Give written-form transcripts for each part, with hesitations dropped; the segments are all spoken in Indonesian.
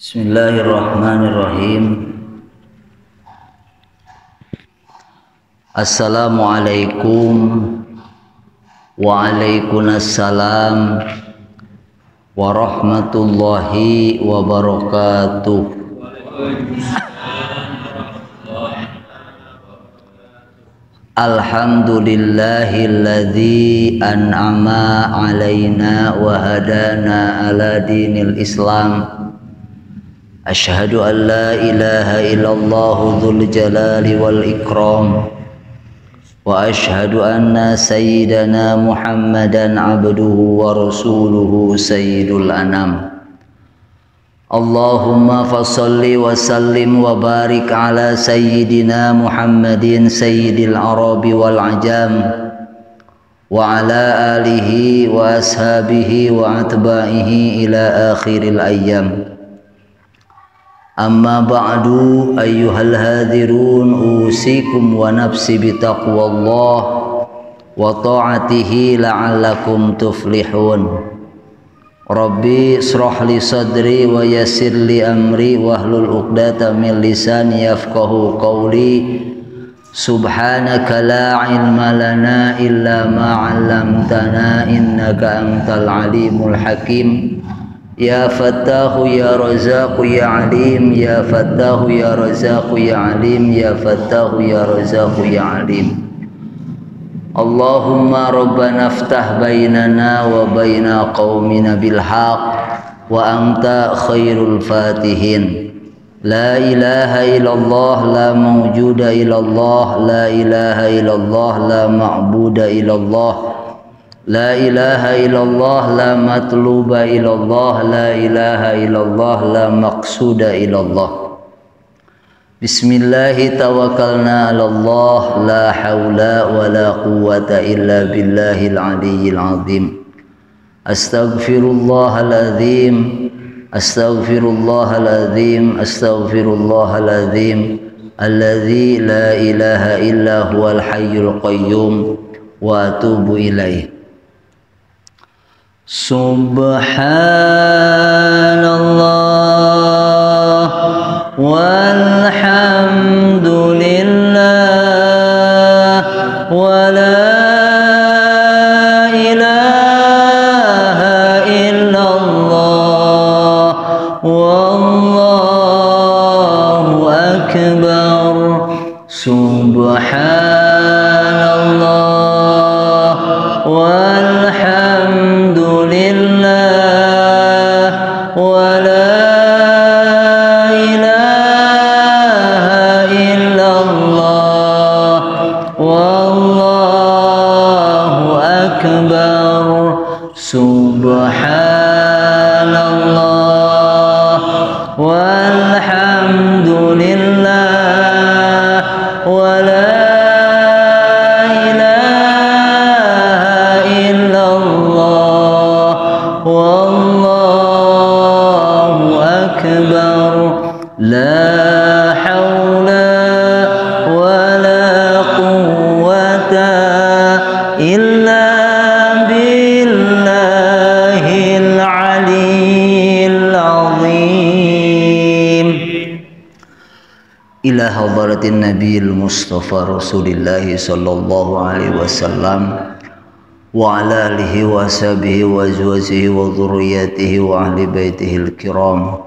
Bismillahirrahmanirrahim. Assalamualaikum waalaikumsalam warahmatullahi wabarakatuh. Alhamdulillahilladzi an'ama alaina wa hadana ala dinil Islam. Asyhadu an la ilaha illallah dzul jalali wal ikram wa asyhadu anna sayyidana Muhammadan abduhu wa rasuluhu sayyidul anam. Allahumma fassalli wa sallim wa barik ala sayyidina Muhammadin sayyidil arabi wal ajam wa ala alihi wa ashabihi wa atba'ihi ila akhiril ayyam. Amma ba'du ayyuhal hadirun usikum wa nafsi bitaqwallah wa ta'atihi la'allakum tuflihun. Rabbi israh li sadri wa yassir li amri wahlul 'uqdatam min lisani yafqahu qawli. Subhanaka la ilma lana illa ma 'allamtana innaka antal alimul hakim. Ya Fattahu ya Razzaqu ya Alim, ya Fattahu ya Razzaqu ya Alim, ya Fattahu ya Razzaqu ya Alim. Allahumma Rabbana aftah bainana wa baina qaumina bil haqq wa anta khairul fatihin. La ilaha illallah la mawjuda illallah, la ilaha illallah la ma'buda illallah. La ilaha illallah la matluba illallah, la ilaha illallah la maqsuda illallah. Bismillahi tawakkalna ala Allah, la hawla wa la quwwata illa billahil aliyyil azim. Astaghfirullahal azim, astaghfirullahal azim, astaghfirullahal azim, alladzi la ilaha illa huwal hayyul qayyum wa atubu ilaih. Subhanallah walhamdulillah wa la ilaha illallah wallahu akbar. Subhanallah walhamdulillah wa la ilaha illallah wallahu akbar. Subhanallah walhamdulillah wa la la hawla wa la quwwata illa billahil aliyyil azim. Ila hadratin nabiyil mustafa rasulillahi sallallahu alaihi wasallam wa ala alihi wa sahbihi wa azwajihi wa dhurriyyatihi wa ahli baitihil kiram.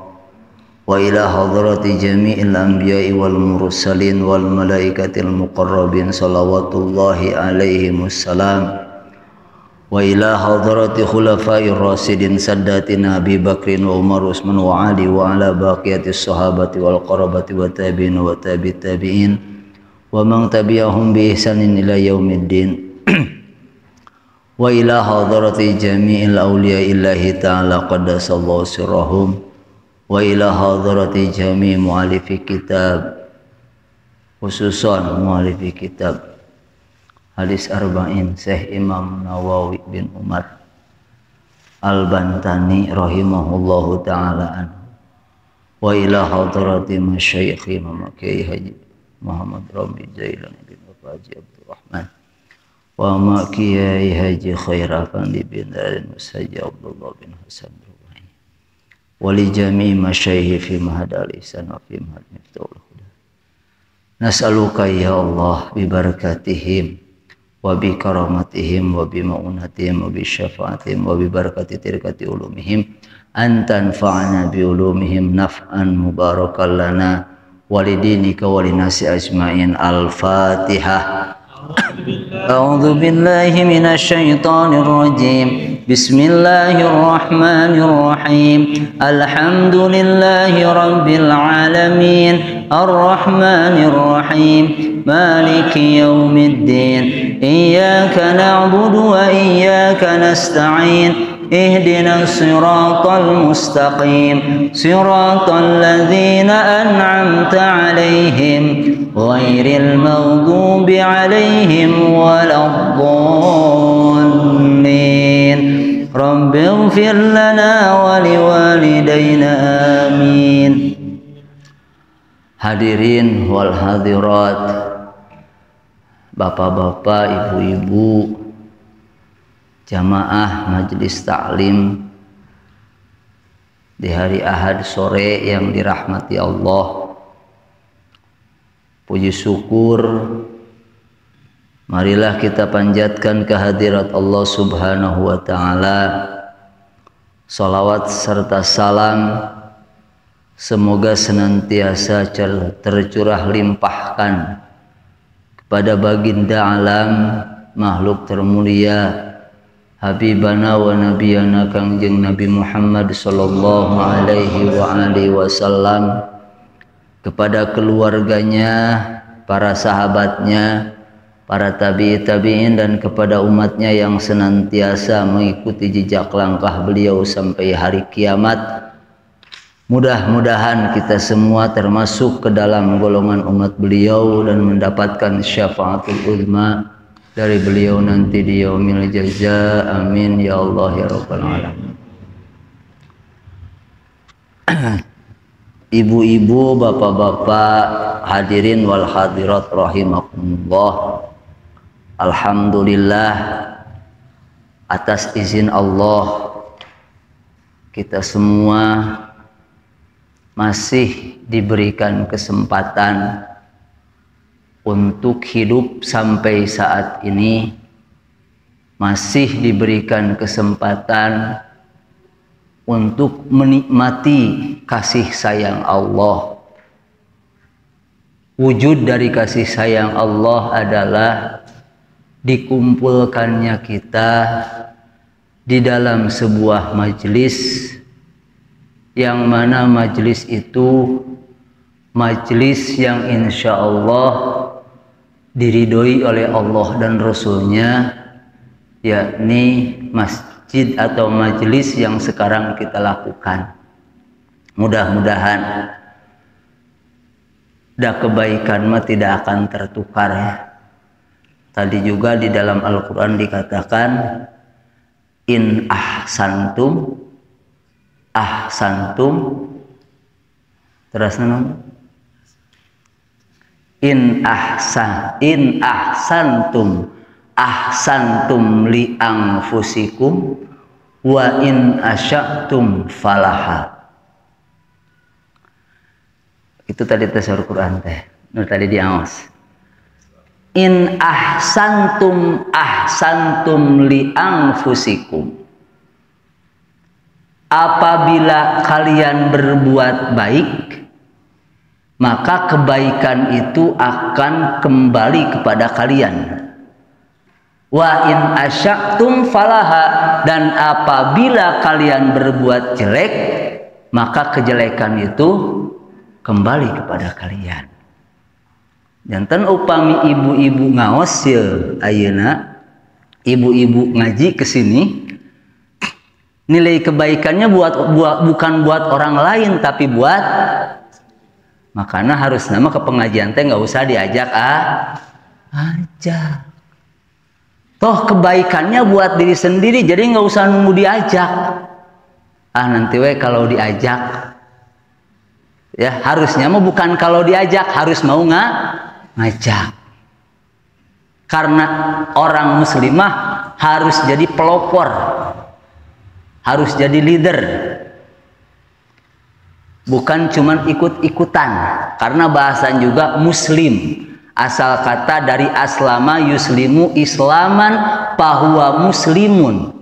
Wa ila hadrati jami'il anbiya'i wal mursalin wal malaikatil muqarrabin salawatullahi alaihimussalam. Wa ila hadrati khulafa'ir rasidin saddatina Abi Bakrin wa Umar Utsman wa Ali wa ala baqiyatis sahabati wal qarabati wa tabi'in wa tabi'it tabi'in wa man tabi'ahum bi ihsanin ila yaumiddin. Wa ila hadrati jami'il awliya'illahi ta'ala qaddasallahu sirrahum. Wa ila hadrati jami' mu'alifi kitab, khususan mu'alifi kitab Hadis Arba'in Syekh Imam Nawawi bin Umar Al-Bantani rahimahullahu ta'ala anhu. Wa ila hadrati masyayikh Imam Kiai Haji Muhammad Rami Zailani bin Haji Abdurrahman wa ma Kiai Haji Khair Afandi bin Raden Musaji Abdullah bin Hasan Rubai wa li jami' masyayikh fi mahadal ihsan wa fi mahad miftahul huda. Nas'aluka ya Allah bi barakatihim wa bi karamatihim wa bi ma'unatihim wa bi syafaatihim wa bi barakati tirkati ulumihim an tanfa'ana bi ulumihim naf'an mubarakan lana walidinika walinasi ajma'in. Al-Fatihah. A'udzu billahi minasy syaithanir rajim. Bismillahirrahmanirrahim. Alhamdulillahi rabbil alamin. Arrahmanir rahim. Maliki yaumiddin. Iyyaka na'budu wa iyyaka nasta'in. اهدنا الصراط المستقيم صراط الذين أنعمت عليهم غير المغضوب عليهم ولا الضالين رب اغفر لنا ولوالدينا آمين. Hadirin wal hadirat, bapak-bapak, ibu-ibu, jamaah majelis taklim di hari Ahad sore yang dirahmati Allah. Puji syukur marilah kita panjatkan kehadirat Allah Subhanahu wa taala. Salawat serta salam semoga senantiasa tercurah limpahkan kepada baginda alam, makhluk termulia, Habibana wa nabiyana Kangjeng Nabi Muhammad sallallahu alaihi wasallam, kepada keluarganya, para sahabatnya, para tabi'in dan kepada umatnya yang senantiasa mengikuti jejak langkah beliau sampai hari kiamat. Mudah-mudahan kita semua termasuk ke dalam golongan umat beliau dan mendapatkan syafaatul uzma dari beliau nanti di yaumil jaza. Amin ya Allah ya rabbal alamin. Ibu-ibu, bapak-bapak, hadirin wal hadirat rahimakumullah. Alhamdulillah, atas izin Allah kita semua masih diberikan kesempatan untuk hidup sampai saat ini, masih diberikan kesempatan untuk menikmati kasih sayang Allah. Wujud dari kasih sayang Allah adalah dikumpulkannya kita di dalam sebuah majelis, yang mana majelis itu majelis yang insya Allah diridhoi oleh Allah dan Rasulnya, yakni masjid atau majelis yang sekarang kita lakukan. Mudah-mudahan kebaikan mah tidak akan tertukar ya. Tadi juga di dalam Al-Quran dikatakan in ahsantum terus nama in ahsantum li anfusikum wa in asya'tum falaha. Itu tadi tasawur Quran teh. Tadi diawas. In ahsantum li anfusikum. Apabila kalian berbuat baik, maka kebaikan itu akan kembali kepada kalian. Wa in asya'tum falaha, dan apabila kalian berbuat jelek, maka kejelekan itu kembali kepada kalian. Janten upami ibu-ibu ngaos ya ayeuna, ibu-ibu ngaji ke sini, nilai kebaikannya bukan buat orang lain tapi buat, makanya harus nama ke pengajian teh nggak usah diajak aja. Toh kebaikannya buat diri sendiri, jadi nggak usah nunggu diajak. Nanti kalau diajak, ya harusnya mah bukan kalau diajak, harus mau ngajak. Karena orang muslimah harus jadi pelopor, harus jadi leader. bukan cuman ikut-ikutan, karena bahasan juga muslim. Asal kata dari aslama yuslimu islaman fahuwa muslimun,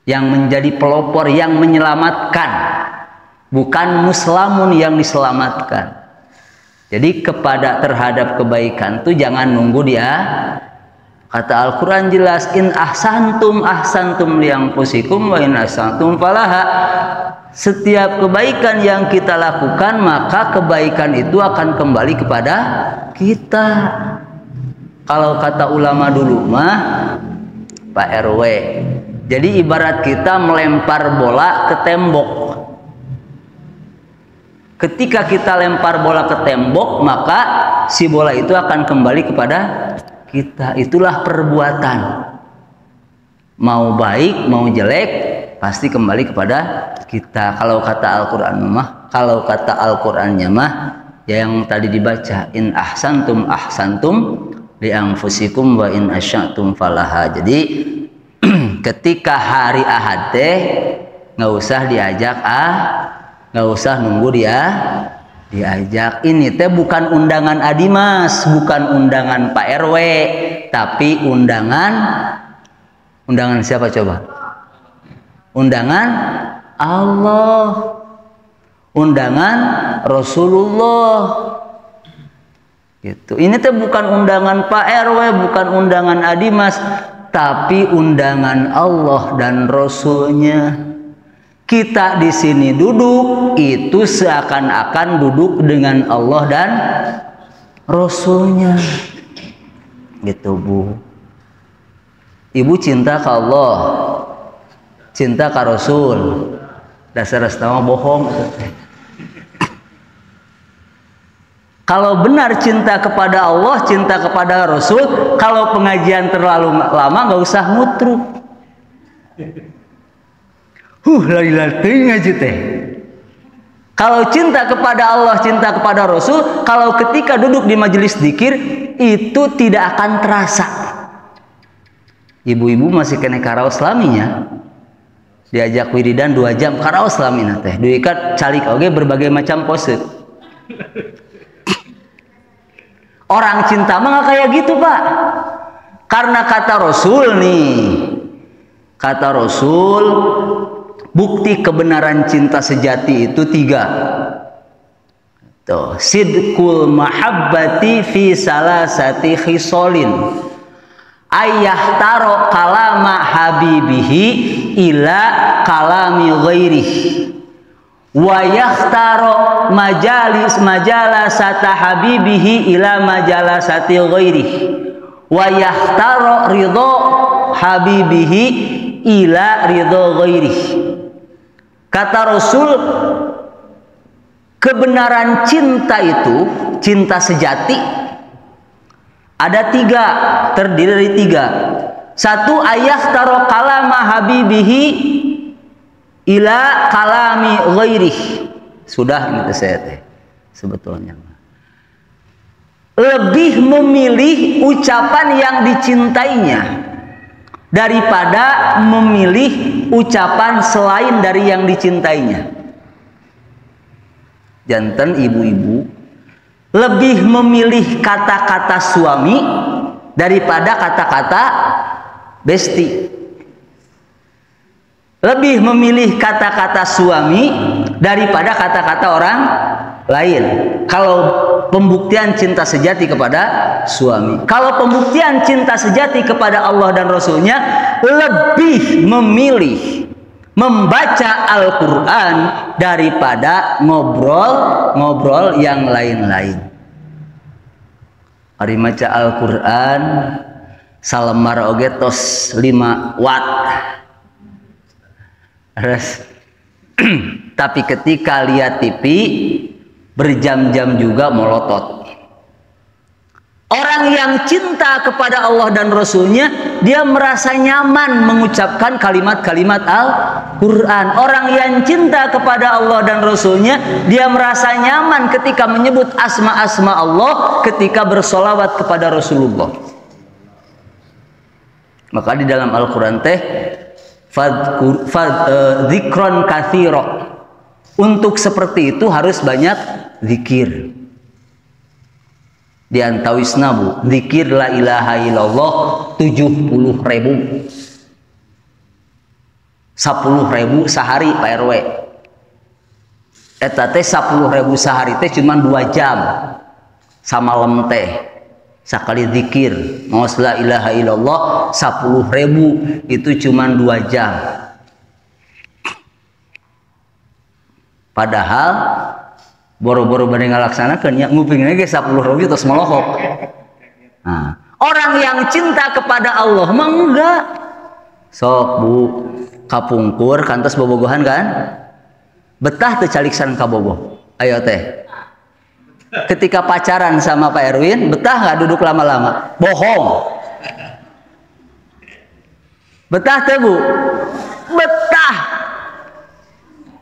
yang menjadi pelopor, yang menyelamatkan, bukan muslamun yang diselamatkan. Jadi terhadap kebaikan tuh jangan nunggu dia. Kata Al-Quran jelas, in ahsantum ahsantum lianfusikum wa in ahsantum falaha. Setiap kebaikan yang kita lakukan, maka kebaikan itu akan kembali kepada kita. Kalau kata ulama dulu mah, Pak RW, jadi ibarat kita melempar bola ke tembok. Ketika kita lempar bola ke tembok, maka si bola itu akan kembali kepada kita. Itulah perbuatan. Mau baik, mau jelek, pasti kembali kepada kita. Kalau kata Al-Quran mah, kalau kata Al-Qurannya mah, yang tadi dibaca, in ahsantum ahsantum li anfusikum wa in asyatum falaha. Jadi ketika hari Ahad teh nggak usah diajak nggak usah nunggu dia diajak. Ini teh bukan undangan Adimas, bukan undangan Pak RW, tapi undangan siapa coba? Undangan Allah, undangan Rasulullah. Gitu. Ini teh bukan undangan Pak RW, bukan undangan Adimas, tapi undangan Allah dan Rasulnya. Kita di sini duduk itu seakan-akan duduk dengan Allah dan Rasulnya. Gitu Bu. Ibu cinta ke Allah, cinta ke Rasul. Dasar setama bohong. Kalau benar cinta kepada Allah, cinta kepada Rasul, kalau pengajian terlalu lama nggak usah ngutruk. Lari-lari ngaji teh. Kalau cinta kepada Allah, cinta kepada Rasul, kalau ketika duduk di majelis dzikir itu tidak akan terasa. Ibu-ibu masih kena karaos laminya. Diajak wiridan 2 jam karaos lamina teh. Duikat calik oge berbagai macam pose. Orang cinta mah kayak gitu, Pak. Karena kata Rasul nih. Kata Rasul, bukti kebenaran cinta sejati itu 3. Tuh, sidqul mahabbati fi salasati khisolin. Ayah taro kalama habibihi ila kalami ghairihi. Wa yahtaro majalasata habibihi ila majalasati ghairihi. Wa yahtaro ridho habibihi ila ridho ghairihi. Kata Rasul, kebenaran cinta itu, cinta sejati, ada 3, terdiri dari 3. 1, ayah taro kalama habibihi ila kalami ghairihi. Sudah ini saya teh sebetulnya. Lebih memilih ucapan yang dicintainya daripada memilih ucapan selain dari yang dicintainya. Janten ibu-ibu lebih memilih kata-kata suami daripada kata-kata besti. Lebih memilih kata-kata suami daripada kata-kata orang lain. Kalau pembuktian cinta sejati kepada suami, kalau pembuktian cinta sejati kepada Allah dan Rasulnya, lebih memilih membaca Al-Quran daripada ngobrol yang lain-lain. Hari maca Al-Quran salemar oge tos 5 watt. Tapi ketika lihat TV berjam-jam juga melotot. Orang yang cinta kepada Allah dan Rasulnya, dia merasa nyaman mengucapkan kalimat-kalimat Al-Quran. Orang yang cinta kepada Allah dan Rasulnya, dia merasa nyaman ketika menyebut asma-asma Allah, ketika bersolawat kepada Rasulullah. Maka di dalam Al-Quran teh, dzikron katsira, Untuk seperti itu harus banyak zikir. Diantawisna bu, zikir la ilaha illallah 70.000, 10.000 sehari Pak RW. Eta teh 10.000 sehari teh cuma 2 jam samalam teh sakali zikir maos la ilaha illallah 10.000 itu cuma 2 jam. Padahal boro-boro bade ngalaksanakeun nya ngupingna ge 10.000 terus melohok. Nah, orang yang cinta kepada Allah mah enggak. Sok Bu, kapungkur kantos bobogohan kan? Betah teu caliksan kabogoh. Ayo teh. Ketika pacaran sama Pak Erwin, betah nggak duduk lama-lama? Bohong. Betah teh Bu? Betah.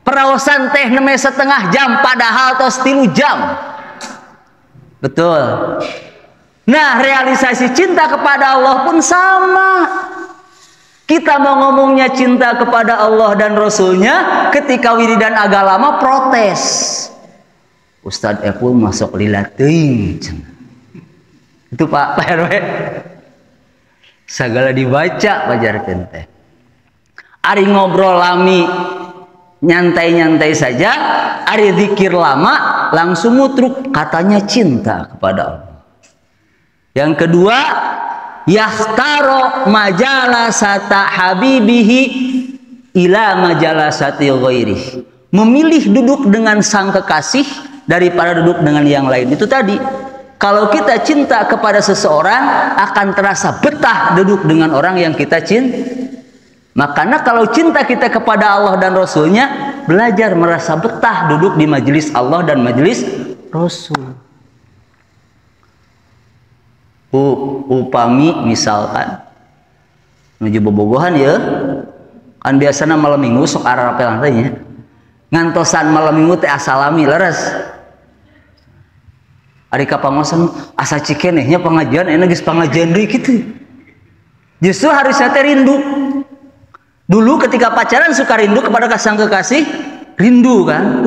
Perawasan teh neme setengah jam padahal tos 3 jam. Betul. Nah, realisasi cinta kepada Allah pun sama. Kita mau ngomongnya cinta kepada Allah dan Rasulnya, ketika wiridan agak lama protes. Ustadz Epul masuk lila teuing. Itu Pak RW. Sagala dibaca pajarkeun teh. Ari ngobrol lami nyantai-nyantai saja, ari zikir lama langsung mutruk, katanya cinta kepada Allah. Yang kedua, yahtaro majalasata habibihi ila majalasati ghairih, memilih duduk dengan sang kekasih daripada duduk dengan yang lain. Itu tadi, kalau kita cinta kepada seseorang akan terasa betah duduk dengan orang yang kita cinta. Makanya kalau cinta kita kepada Allah dan Rasulnya, belajar merasa betah duduk di majelis Allah dan majelis Rasul. Upami misalkan menuju bobogohan ya, kan biasanya malam minggu sok arah pelantainya ngantosan malam minggu teh asalami leres. Ari kapangosan asa cikenehnya pengajian enak geus pengajian deui kitu. Justru harusnya teh rindu. Dulu ketika pacaran suka rindu kepada sang kekasih, rindu kan?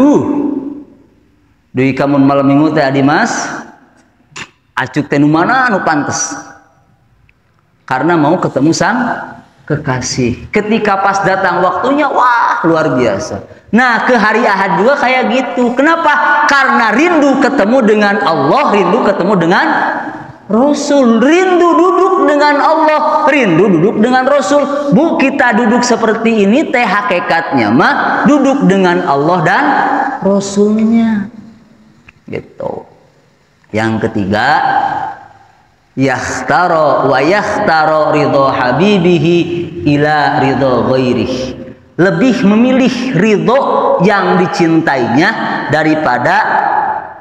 Deui kamun malam minggu teh adi Mas, acuk teh nu mana anu pantes. Karena mau ketemu sang kekasih. Ketika pas datang waktunya, wah luar biasa. Nah, ke hari Ahad juga kayak gitu. Kenapa? Karena rindu ketemu dengan Allah, rindu ketemu dengan Rasul, rindu duduk dengan Allah, rindu duduk dengan Rasul. Bu, kita duduk seperti ini teh hakikatnya mah duduk dengan Allah dan Rasulnya. Gitu. Yang ketiga, yahtaro wa yahtaro ridho habibihi ila ridho ghairih, lebih memilih ridho yang dicintainya daripada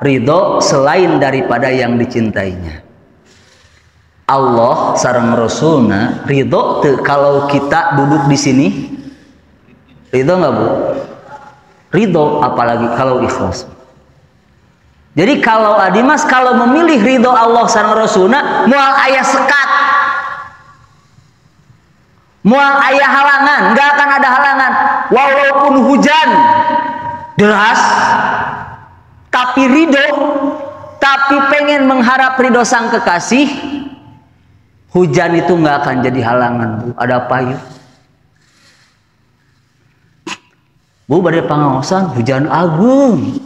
ridho selain daripada yang dicintainya. Allah sareng Rasulna ridho tuh kalau kita duduk di sini, ridho nggak Bu? Ridho, apalagi kalau ikhlas. Jadi kalau Adimas kalau memilih ridho Allah sareng Rasulna, moal aya sekat, moal aya halangan, nggak akan ada halangan. Walaupun hujan deras, tapi ridho, tapi pengen mengharap ridho sang kekasih, hujan itu nggak akan jadi halangan Bu. Ada payung. Bu, badai pangaosan hujan agung.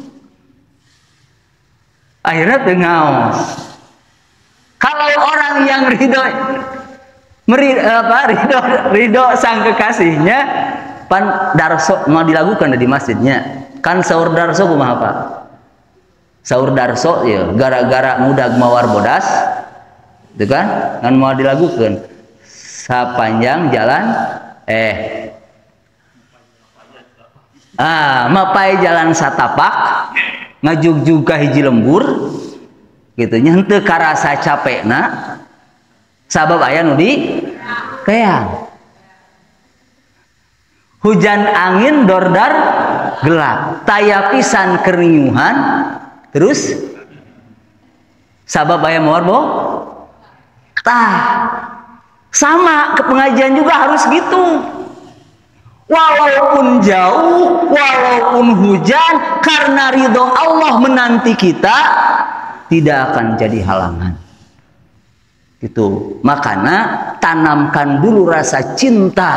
Akhirnya tengaos. Kalau orang yang ridho sang kekasihnya, pan darso mau dilakukan di masjidnya. Kan sahur darso kumaha Pak? Sahur darso ya gara-gara mudag mawar bodas. Itu kan mau dilakukan sepanjang jalan mapai jalan satapak ngajuk juga hiji lembur gitu nya henteu karasa capekna sabab aya nu di keang. Hujan angin dordar gelap taya pisan kerinyuhan terus sabab aya mawar bo. Tah, sama ke pengajian juga harus gitu. Walaupun jauh, walaupun hujan, karena ridho Allah menanti kita, tidak akan jadi halangan. Gitu. Makanya tanamkan dulu rasa cinta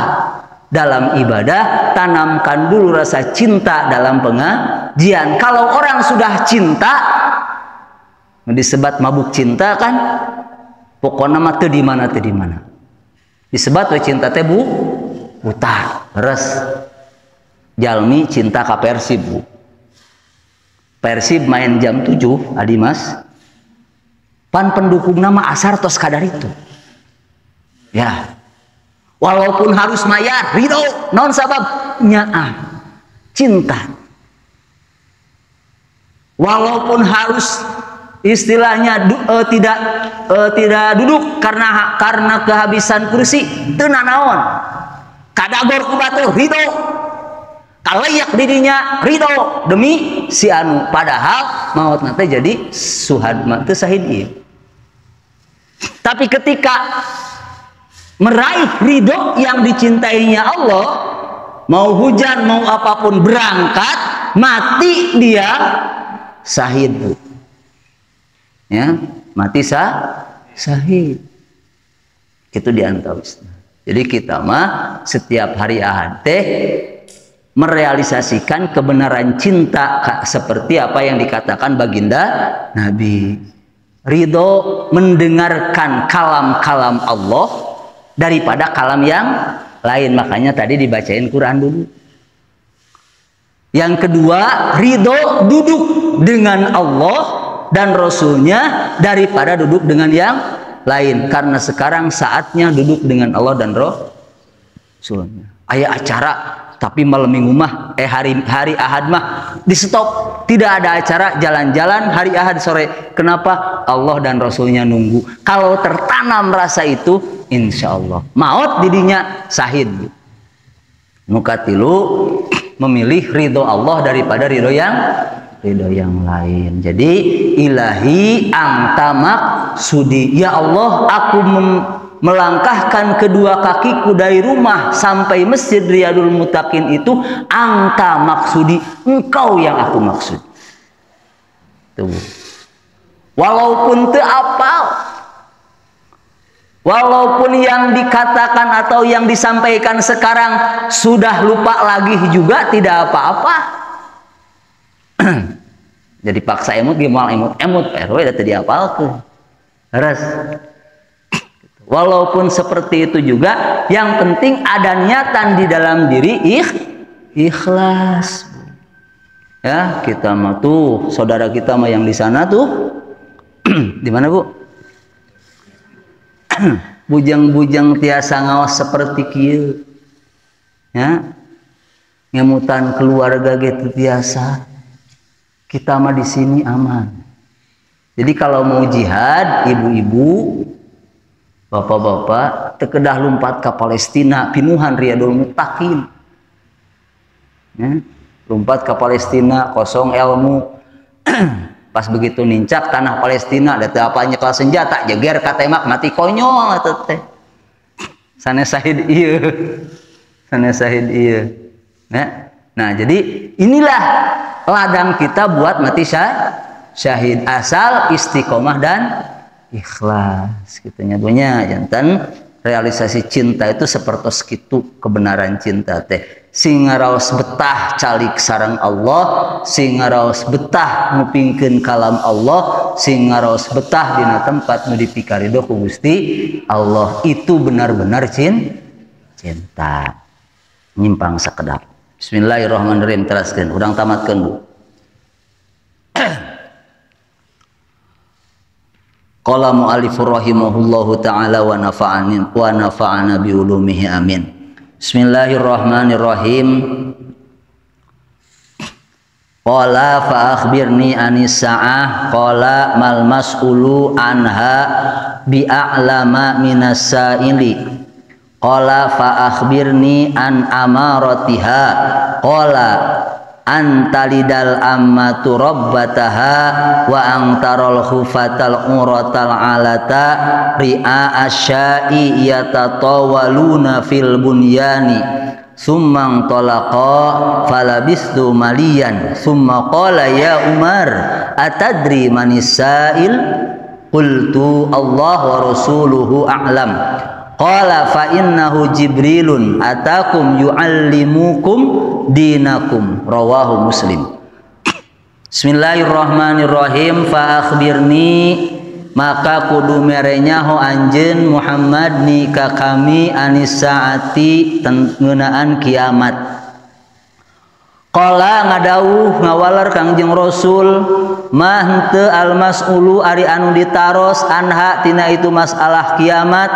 dalam ibadah, tanamkan dulu rasa cinta dalam pengajian. Kalau orang sudah cinta, disebat mabuk cinta kan, pokoknya mah teu di mana teu di mana. Disebat we cinta teh buta, res. Jalmi cinta ka Persib, Bu. Persib main jam 7, adi Mas. Pan pendukung nama asar tos kadar itu. Ya. Walaupun harus mayar, ridho, non sabab nyaah, cinta. Walaupun harus istilahnya tidak duduk karena kehabisan kursi, teu nanaon. Kadagor ku batur ridho, kalayak dirinya ridho demi si anu, padahal maut nanti jadi suhad teu sahid ieu. Tapi ketika meraih ridho yang dicintainya Allah, mau hujan mau apapun berangkat, mati dia sahid, Bu. Ya, mati sahid. Itu diantawisna. Jadi kita mah setiap hari Ahad teh merealisasikan kebenaran cinta seperti apa yang dikatakan baginda Nabi. Ridho mendengarkan kalam-kalam Allah daripada kalam yang lain. Makanya tadi dibacain Quran dulu. Yang kedua, ridho duduk dengan Allah dan Rasulnya daripada duduk dengan yang lain. Karena sekarang saatnya duduk dengan Allah dan Rasulnya. Aya acara tapi malam minggu mah hari Ahad mah di stop, tidak ada acara, jalan-jalan hari Ahad sore. Kenapa? Allah dan Rasulnya nunggu. Kalau tertanam rasa itu, insya Allah maut didinya sahid. Nukatilu memilih ridho Allah daripada ridho yang lain. Jadi ilahi angtamak sudi, ya Allah, aku melangkahkan kedua kakiku dari rumah sampai Masjid Riyadul Muttaqin itu, angka maksudi, engkau yang aku maksud. Tuh. Walaupun teu apal, walaupun yang dikatakan atau yang disampaikan sekarang sudah lupa lagi juga tidak apa-apa. Jadi paksa emut gimana emut RW udah tadi apalkeun. Res. Walaupun seperti itu juga, yang penting ada niatan di dalam diri, ikhlas. Ya, kita mah tuh, saudara kita mah yang di sana tuh, di mana Bu? Bujang-bujang tiasa ngawas seperti kieu. Ya, ngemutan keluarga gitu biasa. Kita mah di sini aman. Jadi kalau mau jihad, ibu-ibu, bapak-bapak, tekedah lompat ke Palestina, pinuhan Riyadul Muttaqin. Ya, lompat ke Palestina, kosong ilmu. Pas begitu nincak tanah Palestina, ada apa nyekel senjata, jeger katemak, mati konyol atau teh. Sanes sahid ieu. Sanes sahid ieu. Nah, jadi inilah ladang kita buat mati syahid, asal istiqomah dan ikhlas. Gitu nyabunya jantan realisasi cinta itu sepertos kitu kebenaran cinta teh. Sing ngaraos betah calik sareng Allah, sing ngaraos betah ngupingkeun kalam Allah, sing ngaraos betah dina tempat nu dipikaridho ku Gusti Allah, itu benar-benar cinta. Nyimpang sakedap. Bismillahirrahmanirrahim, teraskeun urang tamatkeun Bu. Qala mu'allifur rahimahullahu ta'ala wa nafa'ana bi ulumihi amin. Bismillahirrahmanirrahim. Qala fa akhbirni anis sa'ah, qala mal mas'ulu anha bi a'lama minas sa'ili. Qala fa akhbirni an amaratiha, qala antalidal ammatu rabbataha wa angtarol khufatal uratal alata ri'a asyai yatatawaluna fil bunyani Summang talaqa falabistu maliyan summa qala ya Umar atadri manis sa'il qultu Allah wa rasuluhu a'lam qala fa innahu Jibrilun atakum yu'allimukum dinakum rawahu Muslim. Bismillahirrahmanirrahim. Fa akhbirni maka kudu merenyaho anjeun Muhammad ni ka kami anis saati ngeunaan kiamat. Qala ngadawuh ngawaler Kangjeng Rasul mah henteu almas'ulu ari anu ditaros anha tina itu masalah kiamat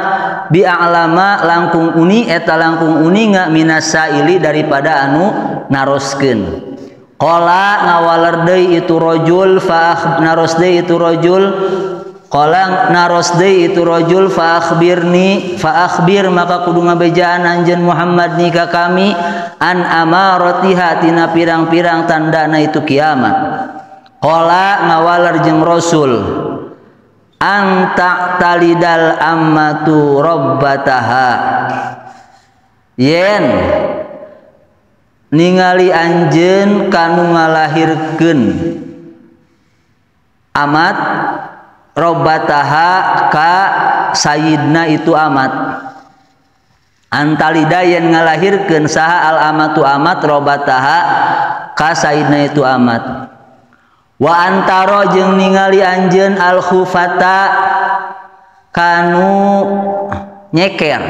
bi a'lama langkung uni eta langkung uni nga minasaili daripada anu naroskeun. Qala ngawaler deui itu rajul fa naros deui itu rajul qala naros deui itu rajul fa akhbir maka kudu ngabejaan anjeun Muhammad ni ka kami an amaratiha tina pirang-pirang tandana itu kiamat. Qala ngawaler jeung Rasul anta talidal ammatu rabbataha yen ningali anjeun kanu ngalahirkeun amat robbataha ka sayidna itu amat. Antalida yen ngalahirkeun saha al amatu amat robbataha ka sayidna itu amat. Wa antaro jeung ningali anjeun al khufata kanu nyeker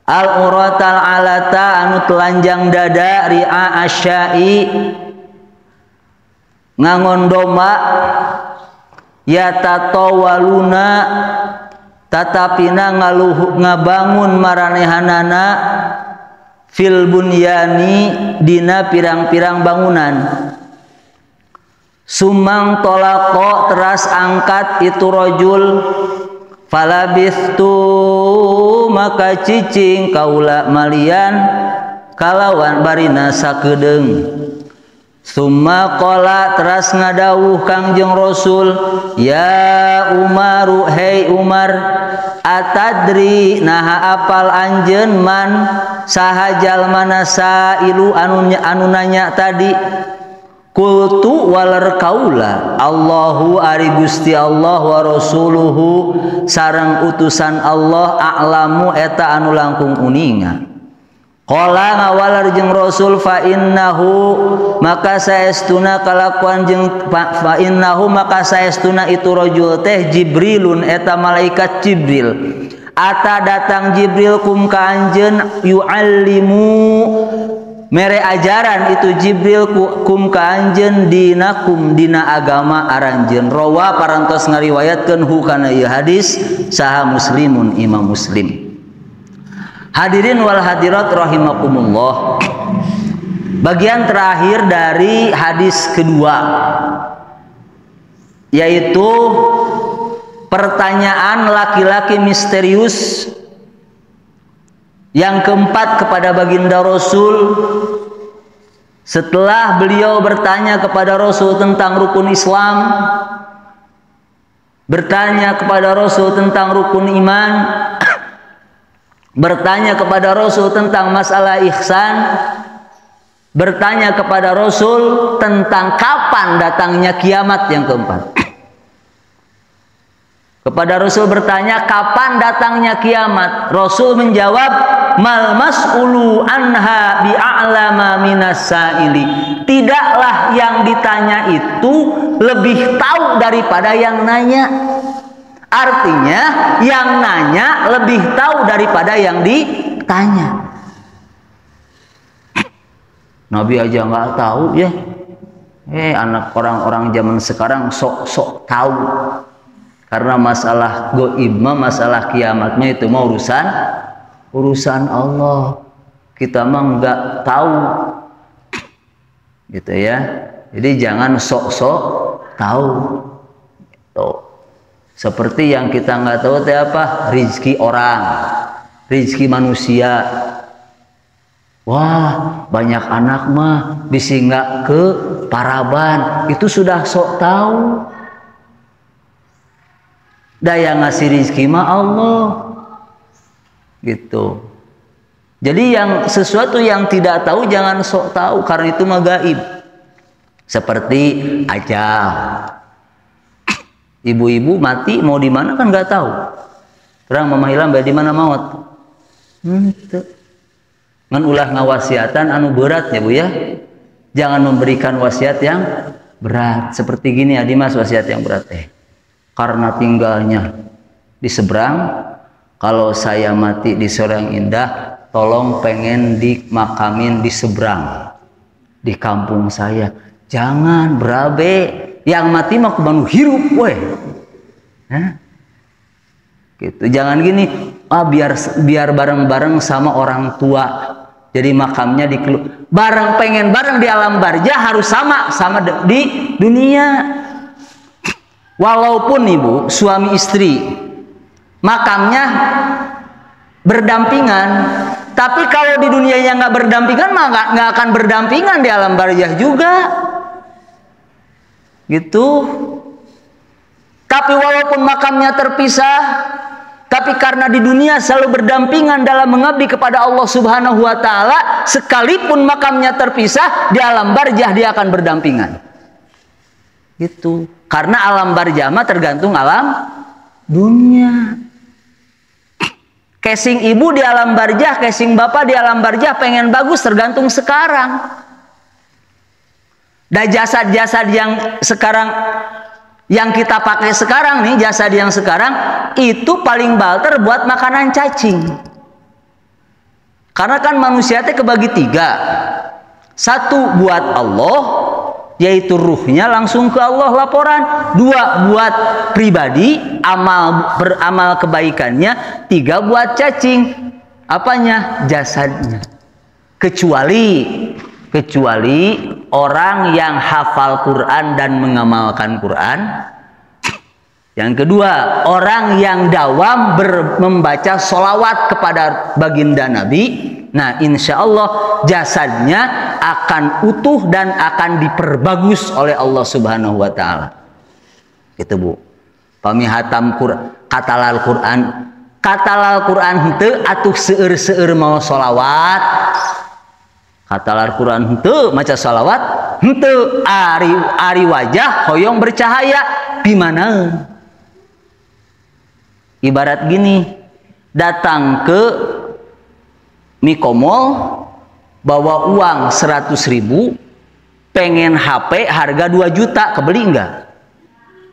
al uratal alata anu telanjang dada ri'a asyai ngangon domba yatatawaluna tatapina ngabangun maranehanana fil bunyani dina pirang-pirang bangunan. Sumang tolako teras angkat itu rojul falabistu maka cicing kaula malian kalawan barina sakedeung. Summa qala teras ngadawuh Kangjeng Rasul ya Umaru hei Umar atadri naha apal anjeun man saha jalmana sailu anu nanya tadi. Kultu waler kaula Allahu ari Gusti Allah wa rasuluhu sareng utusan Allah a'lamu eta anu langkung uninga. Qala ngawalar jeung Rasul fa innahu maka saestuna kalakuan jeung fa innahu maka saestuna itu rajul teh Jibrilun eta malaikat Jibril. Ata datang Jibril kum ka anjeun yu'allimu mere ajaran itu Jibril kum ka anjeun dinakum dina agama aranjeun. Rawa parantos ngariwayatkeun hu kana ieu hadis saha Muslimun Imam Muslim. Hadirin wal hadirat rahimakumullah. Bagian terakhir dari hadis kedua yaitu pertanyaan laki-laki misterius yang keempat kepada baginda Rasul setelah beliau bertanya kepada Rasul tentang rukun Islam, bertanya kepada Rasul tentang rukun iman, bertanya kepada Rasul tentang masalah ihsan, bertanya kepada Rasul tentang kapan datangnya kiamat yang keempat. Kepada Rasul bertanya kapan datangnya kiamat. Rasul menjawab mal mas'ulu anha bi'a'lama minas sa'ili. Tidaklah yang ditanya itu lebih tahu daripada yang nanya. Artinya yang nanya lebih tahu daripada yang ditanya. Nabi aja nggak tahu ya. Anak orang-orang zaman sekarang sok-sok tahu. Karena masalah goib mah masalah kiamatnya itu mah urusan Allah. Kita mah nggak tahu. Gitu ya. Jadi jangan sok-sok tahu. Gitu. Seperti yang kita nggak tahu teh apa? Rizki orang, rizki manusia. Wah, banyak anak mah bisa nggak ke paraban. Itu sudah sok tahu. Daya ngasih rizki mah Allah. Gitu. Jadi yang sesuatu yang tidak tahu jangan sok tahu, karena itu mah gaib. Seperti ajal. Ibu-ibu mati mau di mana kan nggak tahu. Terang mama hilang di mana maut. Ngan ulah ngawasiatan anu berat ya Bu ya. Jangan memberikan wasiat yang berat. Seperti gini ya Dimas, wasiat yang berat karena tinggalnya di seberang, kalau saya mati di sore yang indah, tolong pengen dimakamin di seberang di kampung saya. Jangan berabe, yang mati mah kudu hirup weh. Gitu. Jangan gini, biar bareng-bareng sama orang tua. Jadi makamnya pengen bareng di alam barzah, harus sama di dunia. Walaupun Ibu suami istri makamnya berdampingan, tapi kalau di dunianya nggak berdampingan mah nggak akan berdampingan di alam barzah juga. Gitu. Tapi walaupun makamnya terpisah, tapi karena di dunia selalu berdampingan dalam mengabdi kepada Allah Subhanahu wa taala, sekalipun makamnya terpisah, di alam barzah dia akan berdampingan. Gitu. Karena alam barzah mah tergantung alam dunia. Casing ibu di alam barzah, casing bapak di alam barzah pengen bagus tergantung sekarang. Dan jasad-jasad yang sekarang, yang kita pakai sekarang nih, jasad yang sekarang itu paling balter buat makanan cacing. Karena kan manusia teh kebagi 3. 1 buat Allah, yaitu ruhnya langsung ke Allah laporan. 2 buat pribadi, beramal kebaikannya. 3 buat cacing, apanya? Jasadnya. Kecuali orang yang hafal Quran dan mengamalkan Quran. Yang kedua, orang yang dawam membaca sholawat kepada baginda Nabi. Nah, insya Allah jasadnya akan utuh dan akan diperbagus oleh Allah Subhanahu wa taala. Gitu Bu. Pamihatam katalal Quran henteu atuh seueur-seueur mau sholawat. Katalar Quran henteu maca sholawat, henteu ari wajah hoyong bercahaya. Gimana? Ibarat gini, datang ke Mikomol bawa uang 100.000, pengen HP harga 2 juta, kebeli enggak?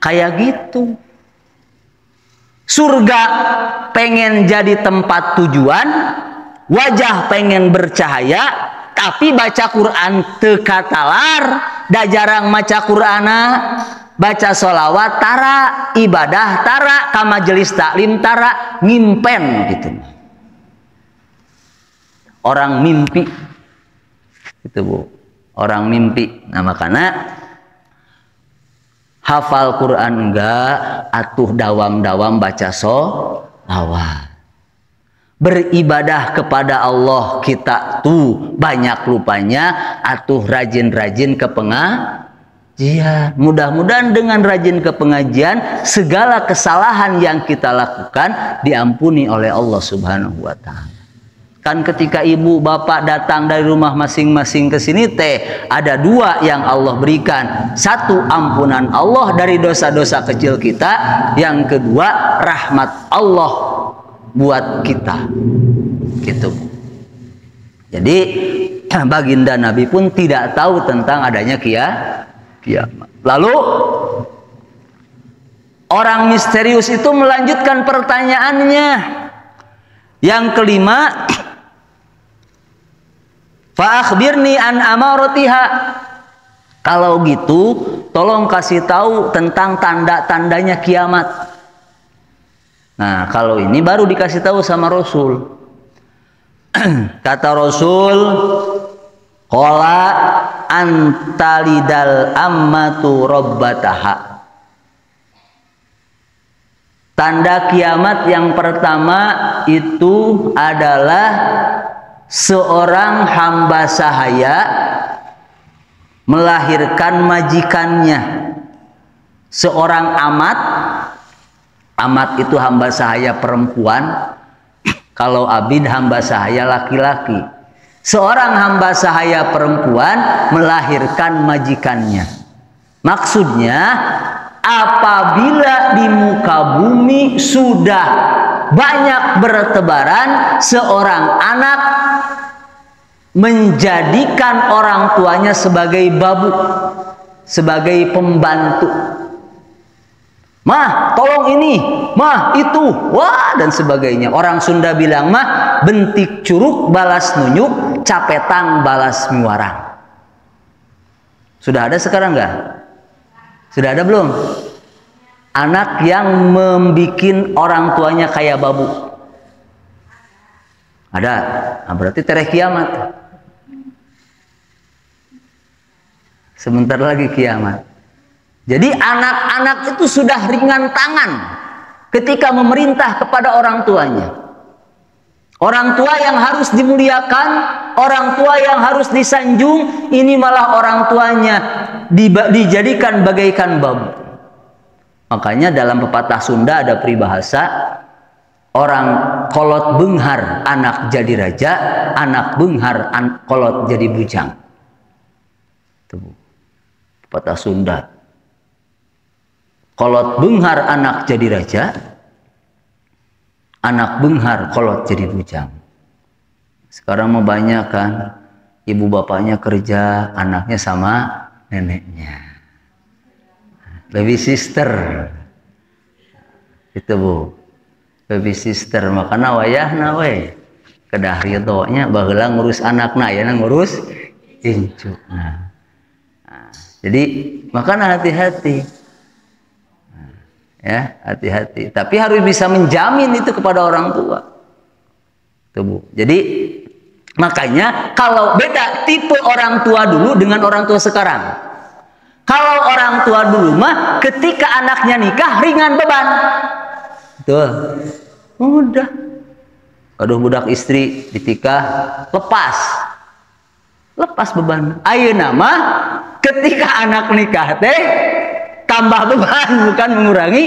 Kayak gitu. Surga pengen jadi tempat tujuan, wajah pengen bercahaya, tapi baca Quran teu katalar, da jarang maca Qur'ana, baca sholawat tara, ibadah tara, ka majelis taklim tara, ngimpen gitu. Orang mimpi itu Bu, orang mimpi. Nah makanya hafal Quran enggak, atuh dawam-dawam baca sholawat. Beribadah kepada Allah kita tuh banyak lupanya, atuh rajin-rajin ke pengajian. Mudah-mudahan dengan rajin ke pengajian, segala kesalahan yang kita lakukan diampuni oleh Allah Subhanahu wa taala. Kan ketika ibu bapak datang dari rumah masing-masing ke sini teh, ada 2 yang Allah berikan. 1 ampunan Allah dari dosa-dosa kecil kita, yang kedua rahmat Allah buat kita. Gitu. Jadi baginda Nabi pun tidak tahu tentang adanya kiamat. Lalu orang misterius itu melanjutkan pertanyaannya. Yang kelima, fa akhbirni an amaratiha. Kalau gitu tolong kasih tahu tentang tanda-tandanya kiamat. Nah, kalau ini baru dikasih tahu sama Rasul. Kata Rasul, qala antalidal ammatu rabbataha. Tanda kiamat yang pertama itu adalah seorang hamba sahaya melahirkan majikannya. Seorang amat itu hamba sahaya perempuan, Kalau abid hamba sahaya laki-laki. Seorang hamba sahaya perempuan melahirkan majikannya. Maksudnya apabila di muka bumi sudah banyak bertebaran, seorang anak menjadikan orang tuanya sebagai babu, sebagai pembantu. Mah, tolong ini, mah itu, wah, dan sebagainya. Orang Sunda bilang mah, bentik curug balas nunyuk, capetang balas miwarang. Sudah ada sekarang nggak? Sudah ada belum? Anak yang membikin orang tuanya kayak babu. Ada. Nah, berarti tereh kiamat. Sebentar lagi kiamat. Jadi anak-anak itu sudah ringan tangan ketika memerintah kepada orang tuanya. Orang tua yang harus dimuliakan, orang tua yang harus disanjung, ini malah orang tuanya dijadikan bagaikan babu. Makanya dalam pepatah Sunda ada peribahasa, orang kolot benghar anak jadi raja, anak benghar kolot jadi bujang. Itu pepatah Sunda. Kolot benghar anak jadi raja, anak benghar kolot jadi bujang. Sekarang mau banyak kan, ibu bapaknya kerja, anaknya sama neneknya. Baby sister. Itu Bu. Baby sister, makanya wayahna we. Kedah ridhonya baheula ngurus anakna, ya ngurus incukna. Nah, jadi makanya hati-hati. Ya, hati-hati. Tapi harus bisa menjamin itu kepada orang tua. Tuh, Bu. Jadi makanya kalau beda tipe orang tua dulu dengan orang tua sekarang. Kalau orang tua dulu mah ketika anaknya nikah ringan beban. Tuh. Udah. Aduh budak istri ditikah lepas. Lepas beban. Ayeuna mah ketika anak nikah teh tambah beban, bukan mengurangi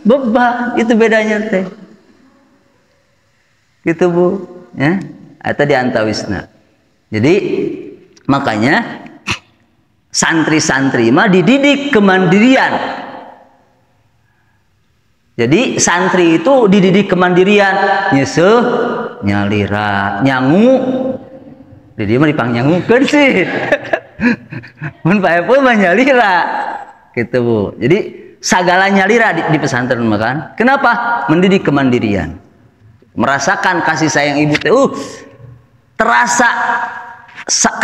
beban. Itu bedanya teh. Gitu Bu, ya. Itu di antawisna. Jadi makanya santri-santri mah dididik kemandirian. Jadi santri itu dididik kemandirian, nyeseuh, nyalira, nyangu. Jadi mah dipang nyangukeun sih. Mun paepuh mah nyalira. Gitu Bu. Jadi segala nyalira di pesantren makan. Kenapa? Mendidik kemandirian. Merasakan kasih sayang ibu teh. Terasa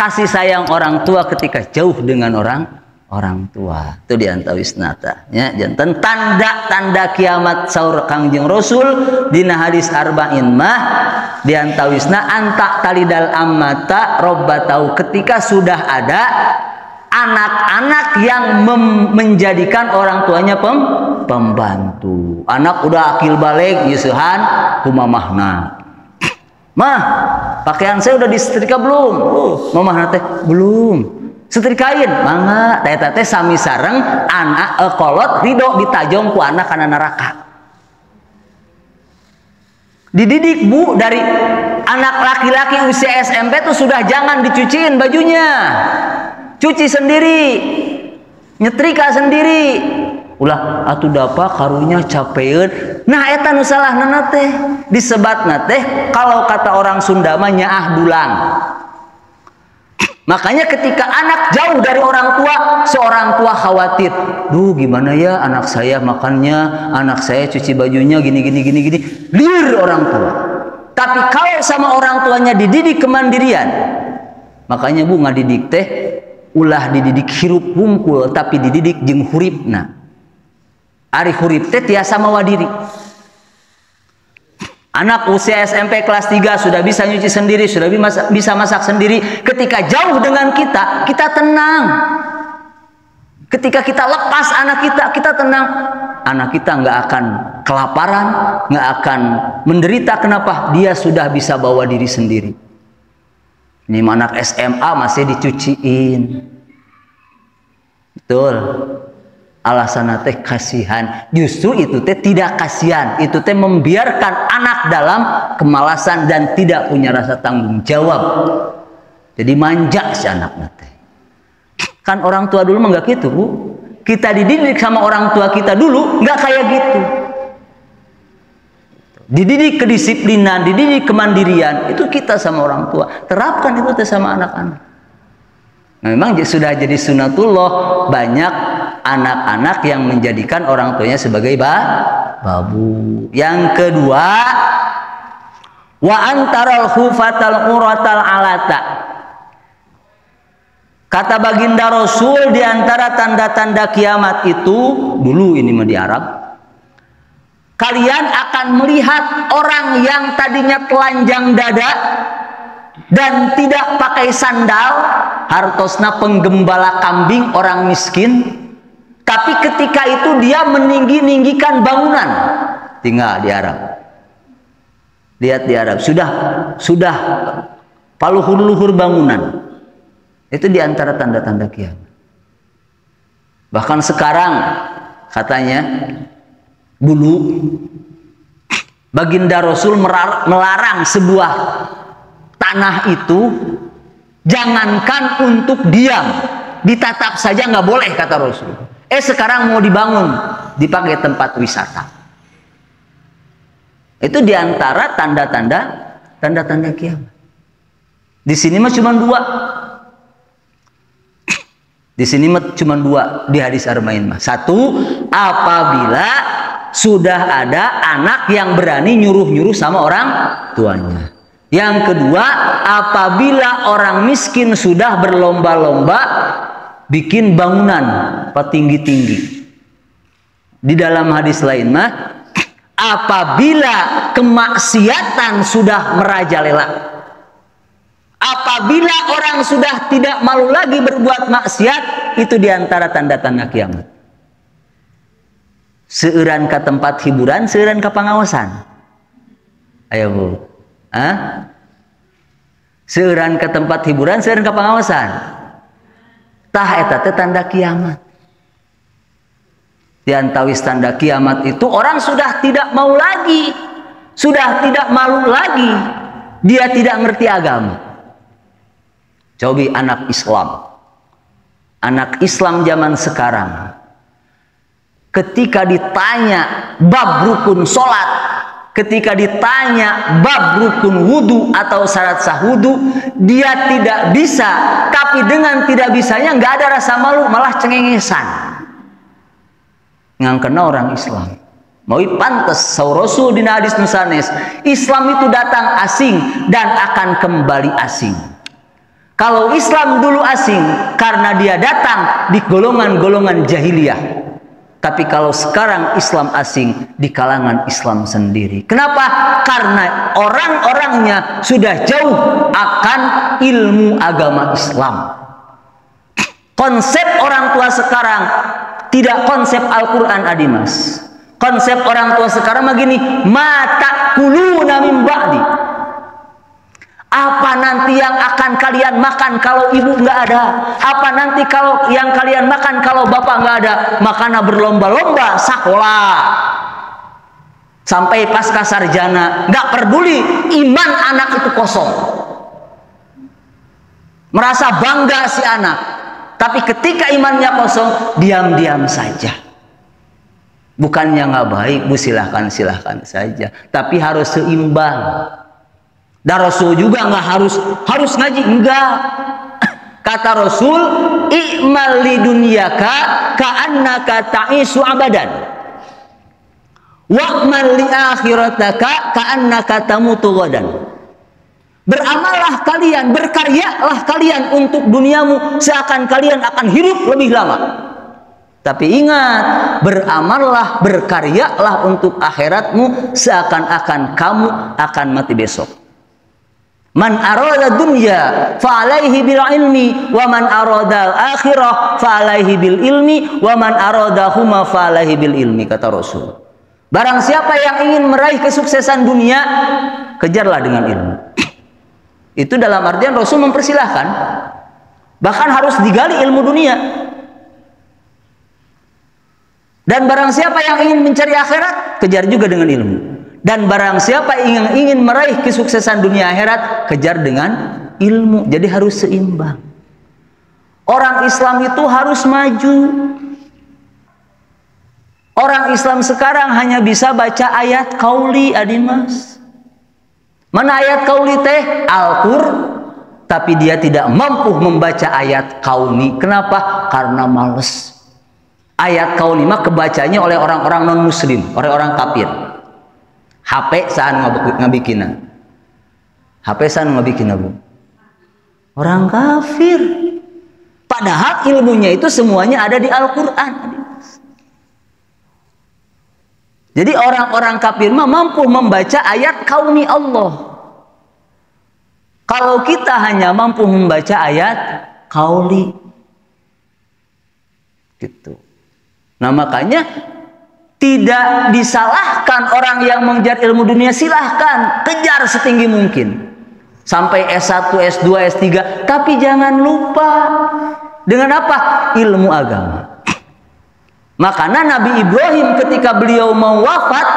kasih sayang orang tua ketika jauh dengan orang tua. Itu di antawisnata. Ya, janten tanda-tanda kiamat saur Kangjeng Rasul dina hadis arba'in mah di antawisna anta talidal ammata robbatau, ketika sudah ada anak-anak yang menjadikan orang tuanya pembantu. Anak udah akil balik, nyusuhan kumamahna. Mah, pakaian saya udah disetrika belum? Mamahna teh belum. Setrikain, mangga. Teh sami sareng anak kolot ridho ditajong ku anak kana neraka. Dididik Bu dari anak laki-laki usia SMP tuh sudah jangan dicuciin bajunya. Cuci sendiri, nyetrika sendiri. Ulah atuh dapa karunya capeun. Nah eta nu salahna teh disebatna teh kalau kata orang Sunda mah nyaah dulang. Makanya ketika anak jauh dari orang tua, seorang tua khawatir. Duh gimana ya anak saya makannya, anak saya cuci bajunya gini. Liar orang tua. Tapi kalau sama orang tuanya dididik kemandirian, makanya Bu ngadidik teh ulah dididik hirup hungkul tapi dididik jeung huripna. Ari hurip teh tiasa mawa diri. Anak usia SMP kelas 3 sudah bisa nyuci sendiri, sudah bisa masak sendiri. Ketika jauh dengan kita, kita tenang. Ketika kita lepas anak kita, kita tenang. Anak kita nggak akan kelaparan, nggak akan menderita. Kenapa? Dia sudah bisa bawa diri sendiri. Ini anak SMA masih dicuciin. Betul. Alasan teh kasihan. Justru itu teh tidak kasihan, itu teh membiarkan anak dalam kemalasan dan tidak punya rasa tanggung jawab. Jadi manja si anak teh. Kan orang tua dulu mah nggak gitu, Bu. Kita dididik sama orang tua kita dulu nggak kayak gitu. Dididik kedisiplinan, dididik kemandirian, itu kita sama orang tua. Terapkan itu teh sama anak-anak. Nah, memang sudah jadi sunatullah, banyak anak-anak yang menjadikan orang tuanya sebagai babu. Yang kedua, wa antaral khufatal uratal alata. Kata baginda Rasul, di antara tanda-tanda kiamat itu, dulu ini mah di Arab, kalian akan melihat orang yang tadinya telanjang dada dan tidak pakai sandal, hartosna penggembala kambing, orang miskin, tapi ketika itu dia meninggi-ninggikan bangunan. Tinggal di Arab. Lihat di Arab, sudah paluhur-luhur bangunan. Itu di antara tanda-tanda kiamat. Bahkan sekarang katanya, dulu baginda Rasul melarang sebuah tanah itu jangankan untuk diam, ditatap saja nggak boleh kata Rasul. Sekarang mau dibangun, dipakai tempat wisata. Itu diantara tanda-tanda kiamat. Di sini mah cuma dua. Di sini mah cuma dua di hadis Arba'in mah. Satu, apabila sudah ada anak yang berani nyuruh-nyuruh sama orang tuanya. Yang kedua, apabila orang miskin sudah berlomba-lomba bikin bangunan tinggi-tinggi. Di dalam hadis lain mah, apabila kemaksiatan sudah merajalela. Apabila orang sudah tidak malu lagi berbuat maksiat, itu diantara tanda-tanda kiamat. Seueuran ke tempat hiburan, seueuran ke pengawasan. Ayo Bu, seueuran ke tempat hiburan, seueuran ke pengawasan. Tah eta teh tanda kiamat. Di antawis tanda kiamat itu orang sudah tidak mau lagi, sudah tidak malu lagi, dia tidak ngerti agama. Coba anak Islam zaman sekarang, ketika ditanya bab rukun sholat, ketika ditanya bab rukun wudhu atau syarat sah wudhu, dia tidak bisa. Tapi dengan tidak bisanya nggak ada rasa malu, malah cengengesan. Ngangkena orang Islam. Mau pantes saur Rasul dina hadis nusanes, Islam itu datang asing dan akan kembali asing. Kalau Islam dulu asing karena dia datang di golongan-golongan jahiliyah. Tapi kalau sekarang Islam asing di kalangan Islam sendiri. Kenapa? Karena orang-orangnya sudah jauh akan ilmu agama Islam. Konsep orang tua sekarang tidak konsep Al-Quran Adimas. Konsep orang tua sekarang begini, mata kuluna min ba'di. Apa nanti yang akan kalian makan kalau ibu nggak ada? Apa nanti kalau yang kalian makan kalau bapak nggak ada? Makanya berlomba-lomba sekolah sampai pasca sarjana, nggak peduli iman anak itu kosong. Merasa bangga si anak, tapi ketika imannya kosong, diam-diam saja. Bukannya nggak baik, Bu, silahkan saja, tapi harus seimbang. Dan Rasul juga nggak harus ngaji, enggak. Kata Rasul, i'mal li dunyaka ka'annaka ta'isu abadan, wa'mal li akhirataka ka'annaka tamutu ghadan. Beramallah kalian, berkaryalah kalian untuk duniamu seakan kalian akan hidup lebih lama. Tapi ingat, beramallah, berkaryalah untuk akhiratmu seakan-akan kamu akan mati besok. Man arada dunya fa alaihi bil ilmi wa man arada akhirah fa alaihi bil ilmi wa man arada huma fa alaihi bil ilmi, kata Rasul. Barang siapa yang ingin meraih kesuksesan dunia, kejarlah dengan ilmu. Itu dalam artian Rasul mempersilahkan, bahkan harus digali ilmu dunia. Dan barang siapa yang ingin mencari akhirat, kejar juga dengan ilmu. Dan barang siapa yang ingin meraih kesuksesan dunia akhirat, kejar dengan ilmu. Jadi harus seimbang. Orang Islam itu harus maju. Orang Islam sekarang hanya bisa baca ayat qauli, Adimas. Mana ayat qauli teh? Al-Qur'an. Tapi dia tidak mampu membaca ayat qauli. Kenapa? Karena males. Ayat qauli mah kebacanya oleh orang-orang non-muslim, orang-orang kafir. HP saan ngabikinan. HP saan ngabikinan, Bu. Orang kafir. Padahal ilmunya itu semuanya ada di Al-Qur'an. Jadi orang-orang kafir mah mampu membaca ayat kauni Allah. Kalau kita hanya mampu membaca ayat qauli. Gitu. Nah makanya tidak disalahkan orang yang mengejar ilmu dunia, silahkan kejar setinggi mungkin sampai S1, S2, S3, tapi jangan lupa dengan apa? Ilmu agama. Makanya Nabi Ibrahim ketika beliau mau wafat,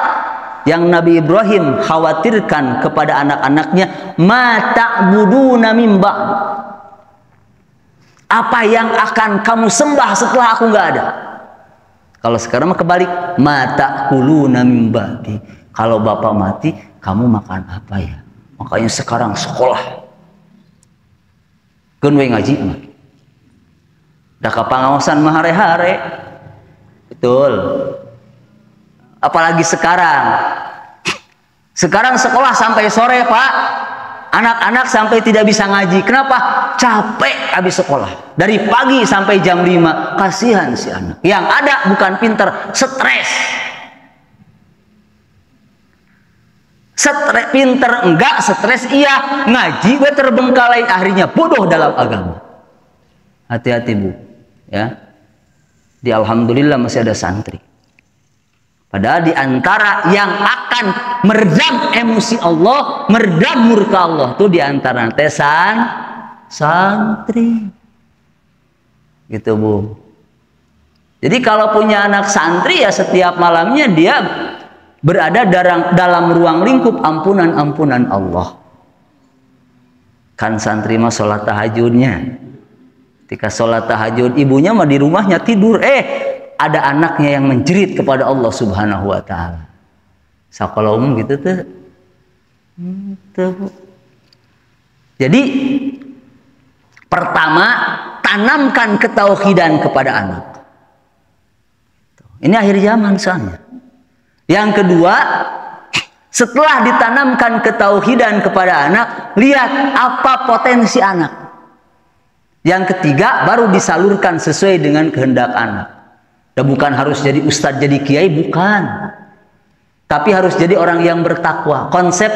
yang Nabi Ibrahim khawatirkan kepada anak-anaknya, ma ta'buduna min ba'd, apa yang akan kamu sembah setelah aku nggak ada. Kalau sekarang mah kebalik, mata kuluna min ba'di. Kalau bapak mati, kamu makan apa ya? Makanya sekarang sekolah. Keun we ngaji mah. Da kapangaosan mah hare-hare. Betul. Apalagi sekarang. Sekarang sekolah sampai sore, Pak. Anak-anak sampai tidak bisa ngaji. Kenapa? Capek habis sekolah. Dari pagi sampai jam 5. Kasihan si anak. Yang ada bukan pinter, stres. Stres pinter enggak, stres iya. Ngaji we terbengkalai, akhirnya bodoh dalam agama. Hati-hati, Bu. Ya. Di alhamdulillah masih ada santri. Padahal di antara yang akan meredam emosi Allah, meredam murka Allah, itu di antara tesan santri. Gitu, Bu. Jadi kalau punya anak santri ya setiap malamnya dia berada dalam ruang lingkup ampunan-ampunan Allah. Kan santri mah sholat tahajudnya. Ketika sholat tahajud, ibunya mah di rumahnya tidur. Ada anaknya yang menjerit kepada Allah Subhanahu wa Ta'ala. Sakola umum gitu tuh. Jadi pertama, tanamkan ketauhidan kepada anak. Ini akhir zaman soalnya. Yang kedua, setelah ditanamkan ketauhidan kepada anak, lihat apa potensi anak. Yang ketiga, baru disalurkan sesuai dengan kehendak anak. Dan bukan harus jadi ustadz, jadi kiai, bukan. Tapi harus jadi orang yang bertakwa. Konsep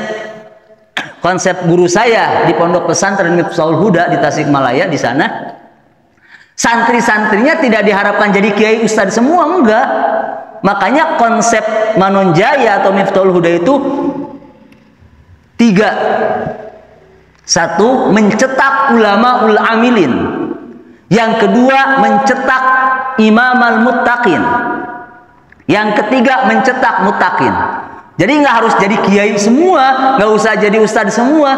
guru saya di Pondok Pesantren Miftaul Huda di Tasikmalaya, di sana santri-santrinya tidak diharapkan jadi kiai ustadz semua, enggak. Makanya konsep Manonjaya atau Miftaul Huda itu 3. 1, mencetak ulama ul amilin. Yang kedua, mencetak imam al-muttaqin. Yang ketiga, mencetak muttaqin. Jadi nggak harus jadi kiai semua, nggak usah jadi ustadz semua.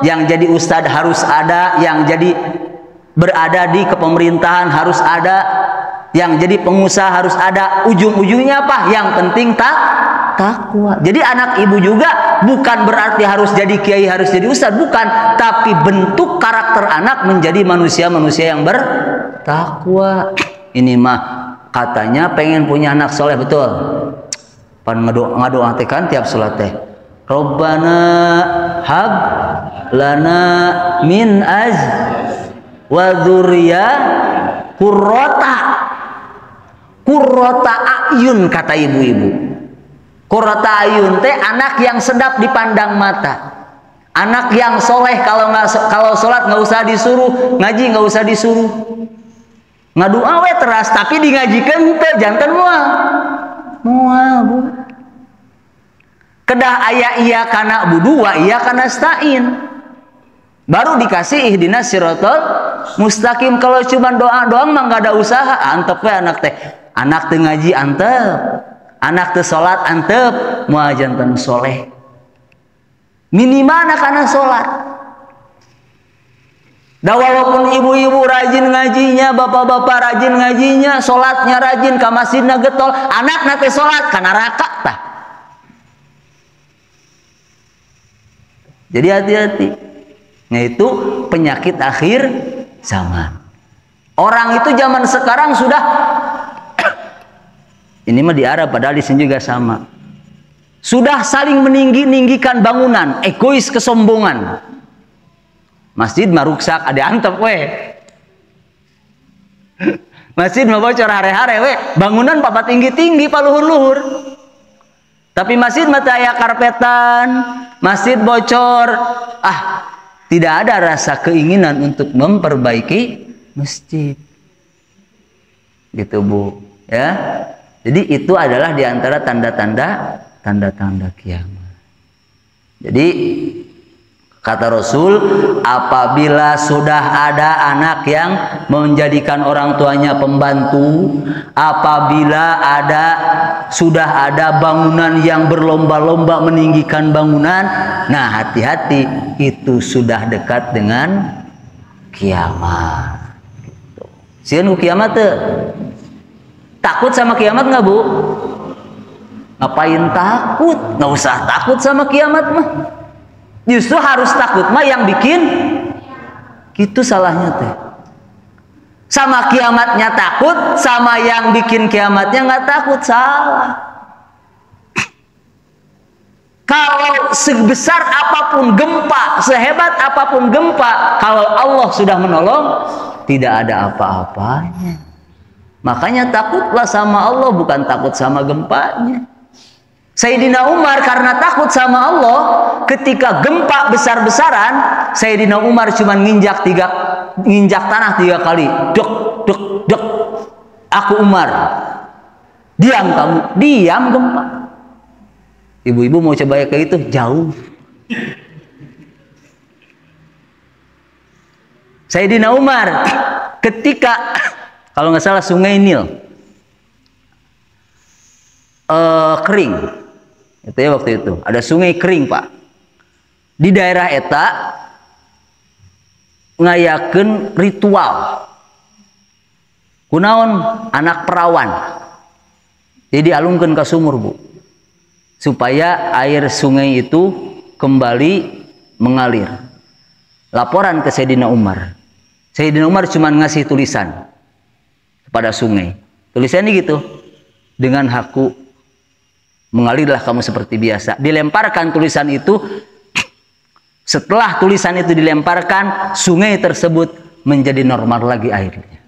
Yang jadi ustadz harus ada, yang jadi berada di kepemerintahan harus ada, yang jadi pengusaha harus ada. Ujung-ujungnya apa? Yang penting takwa. Jadi anak ibu juga bukan berarti harus jadi kiai, harus jadi ustadz, bukan. Tapi bentuk karakter anak menjadi manusia-manusia yang bertakwa. Ini mah katanya pengen punya anak soleh, betul. Pan ngadoa teh kan tiap salat teh. Rabbana hab lana min wa dzurriyya qurrata ayun, kata ibu-ibu. Qurrata ayun teh anak yang sedap dipandang mata. Anak yang soleh, kalau sholat nggak usah disuruh, ngaji nggak usah disuruh. Ngadua we teras, tapi di ngajikan teh jantan mual, Bu. Kedah aya iya kana budu wa iya kana stain. Baru dikasih ihdinas siratal mustaqim. Kalau cuma doa doang mah nggak ada usaha, antep we anak teh. Anak teu ngaji antep, anak teu salat antep, moal janten soleh. Minimal anak-anak salat. Da walaupun ibu-ibu rajin ngajinya, bapak-bapak rajin ngajinya, salatnya rajin, ka masjidna getol, anakna teu salat kana neraka tah. Jadi hati-hati. Nah itu penyakit akhir zaman. Orang itu zaman sekarang sudah ini mah di Arab, padahal di sini juga sama. Sudah saling meninggikan bangunan, egois, kesombongan. Masjid mah ruksak, ada antep we. Masjid mah bocor hare-hare we, bangunan papa tinggi-tinggi, paluhur-luhur. Tapi masjid mah teu aya karpetan, masjid bocor. Tidak ada rasa keinginan untuk memperbaiki masjid. Gitu Bu, ya. Jadi itu adalah diantara tanda-tanda kiamat. Jadi kata Rasul, apabila sudah ada anak yang menjadikan orang tuanya pembantu, apabila sudah ada bangunan yang berlomba-lomba meninggikan bangunan, nah hati-hati, itu sudah dekat dengan kiamat. Gitu. Sieun ku kiamat teu? Takut sama kiamat nggak Bu? Ngapain takut? Nggak usah takut sama kiamat mah. Justru harus takut mah yang bikin gitu salahnya teh. Sama kiamatnya takut, sama yang bikin kiamatnya nggak takut, salah. Kalau sebesar apapun gempa, sehebat apapun gempa, kalau Allah sudah menolong, tidak ada apa-apanya. Makanya takutlah sama Allah, bukan takut sama gempanya. Sayyidina Umar karena takut sama Allah, ketika gempa besar-besaran, Sayyidina Umar cuma nginjak tanah 3 kali. Dek, dek, dek. Aku Umar. Diam kamu, diam gempa. Ibu-ibu mau coba kayak itu, jauh. Sayyidina Umar ketika kalau nggak salah Sungai Nil kering, itu ya waktu itu ada sungai kering Pak. Di daerah eta ngayakeun ritual, kunaon anak perawan, jadi alungkeun ka sumur Bu, supaya air sungai itu kembali mengalir. Laporan ke Sayyidina Umar. Sayyidina Umar cuma ngasih tulisan pada sungai. Tulisannya gitu, dengan hakku mengalirlah kamu seperti biasa. Dilemparkan tulisan itu. Setelah tulisan itu dilemparkan, sungai tersebut menjadi normal lagi airnya.